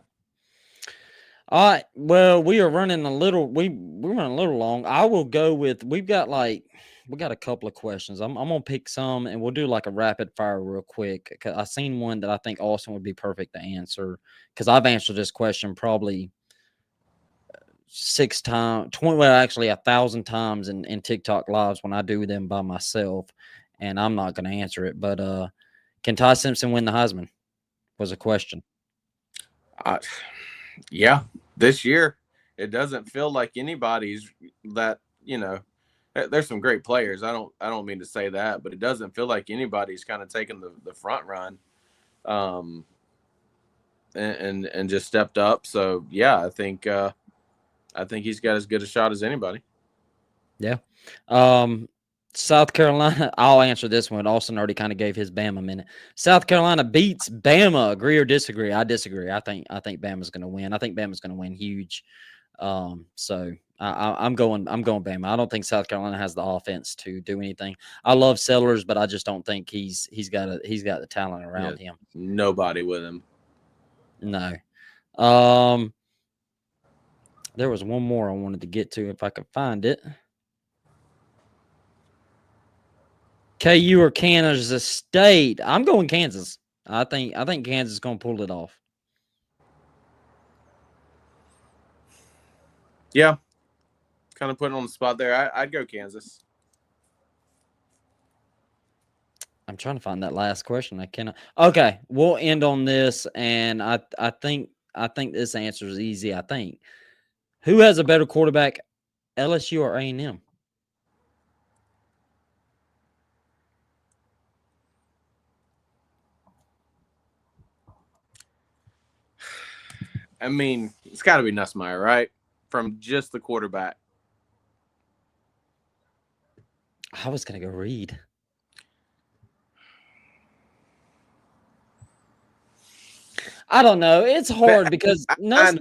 All right. Well, we are running a little. We're running a little long. I will go with. We got a couple of questions. I'm gonna pick some, and we'll do like a rapid fire real quick. I seen one that I think Austin would be perfect to answer, because I've answered this question probably 6 times, 20, well, actually 1,000 times in TikTok lives when I do them by myself, and I'm not going to answer it. But can Ty Simpson win the Heisman? Was a question. Yeah, this year it doesn't feel like anybody's that, there's some great players. I don't mean to say that, but it doesn't feel like anybody's kind of taken the front run, and just stepped up. So yeah, I think he's got as good a shot as anybody. Yeah. South Carolina, I'll answer this one. Austin already kind of gave his Bama minute. South Carolina beats Bama. Agree or disagree? I disagree. I think Bama's going to win. I think Bama's going to win huge. So I'm going Bama. I don't think South Carolina has the offense to do anything. I love Sellers, but I just don't think he's got the talent around him. Nobody with him. No. There was one more I wanted to get to if I could find it. KU or Kansas State? I'm going Kansas. I think Kansas is going to pull it off. Yeah. Kind of putting on the spot there. I'd go Kansas. I'm trying to find that last question. I cannot. Okay, we'll end on this, and I think this answer is easy. I think. Who has a better quarterback, LSU or A&M? I mean, it's got to be Nussmeier, right? From just the quarterback. I was going to go Reed. I don't know. It's hard because Nuss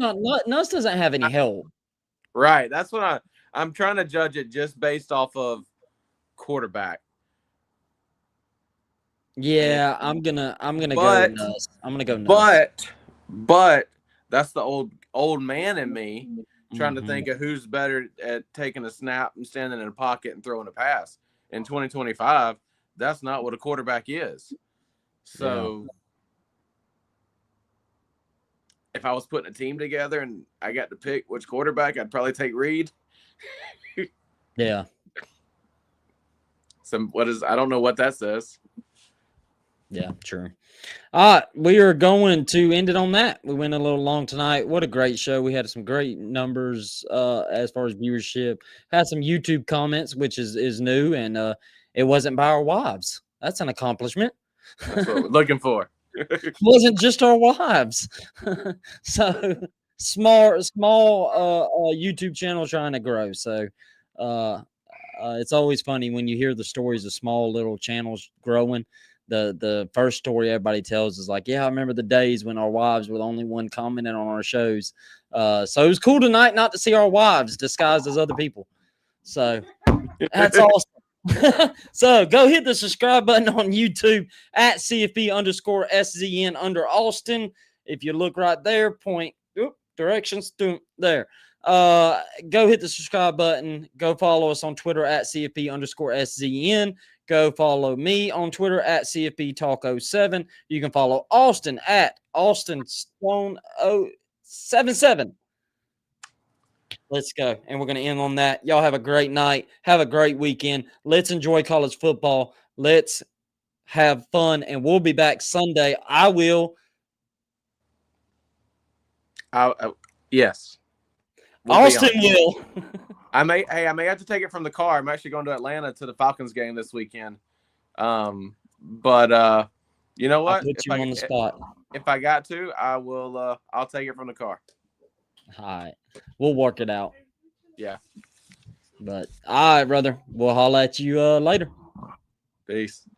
doesn't have any help. Right. That's what I'm trying to judge it just based off of quarterback. Yeah, I'm gonna go Nuss. I'm gonna go Nuss. But that's the old man in me trying to think of who's better at taking a snap and standing in a pocket and throwing a pass. In 2025, that's not what a quarterback is. So if I was putting a team together and I got to pick which quarterback, I'd probably take Reed. Yeah. I don't know what that says. Yeah, true. All right, we are going to end it on that. We went a little long tonight. What a great show. We had some great numbers as far as viewership. Had some YouTube comments, which is new, and it wasn't by our wives. That's an accomplishment. That's what we're looking for. Wasn't just our wives. So small YouTube channel trying to grow. So it's always funny when you hear the stories of small little channels growing. The first story everybody tells is like, yeah, I remember the days when our wives were the only one commenting on our shows. So it was cool tonight not to see our wives disguised as other people. So that's awesome. So go hit the subscribe button on YouTube at CFB_SZN under Austin. If you look right there, point directions there. Go hit the subscribe button. Go follow us on Twitter at CFB_SZN. Go follow me on Twitter at CFB Talk 07. You can follow Austin at Austin Stone 077. Let's go. And we're going to end on that. Y'all have a great night. Have a great weekend. Let's enjoy college football. Let's have fun. And we'll be back Sunday. I will. Yes. Austin will. I may have to take it from the car. I'm actually going to Atlanta to the Falcons game this weekend. But you know what? I'll put you on the spot. If I got to, I will. I'll take it from the car. All right. We'll work it out. Yeah. But all right, brother. We'll holler at you later. Peace.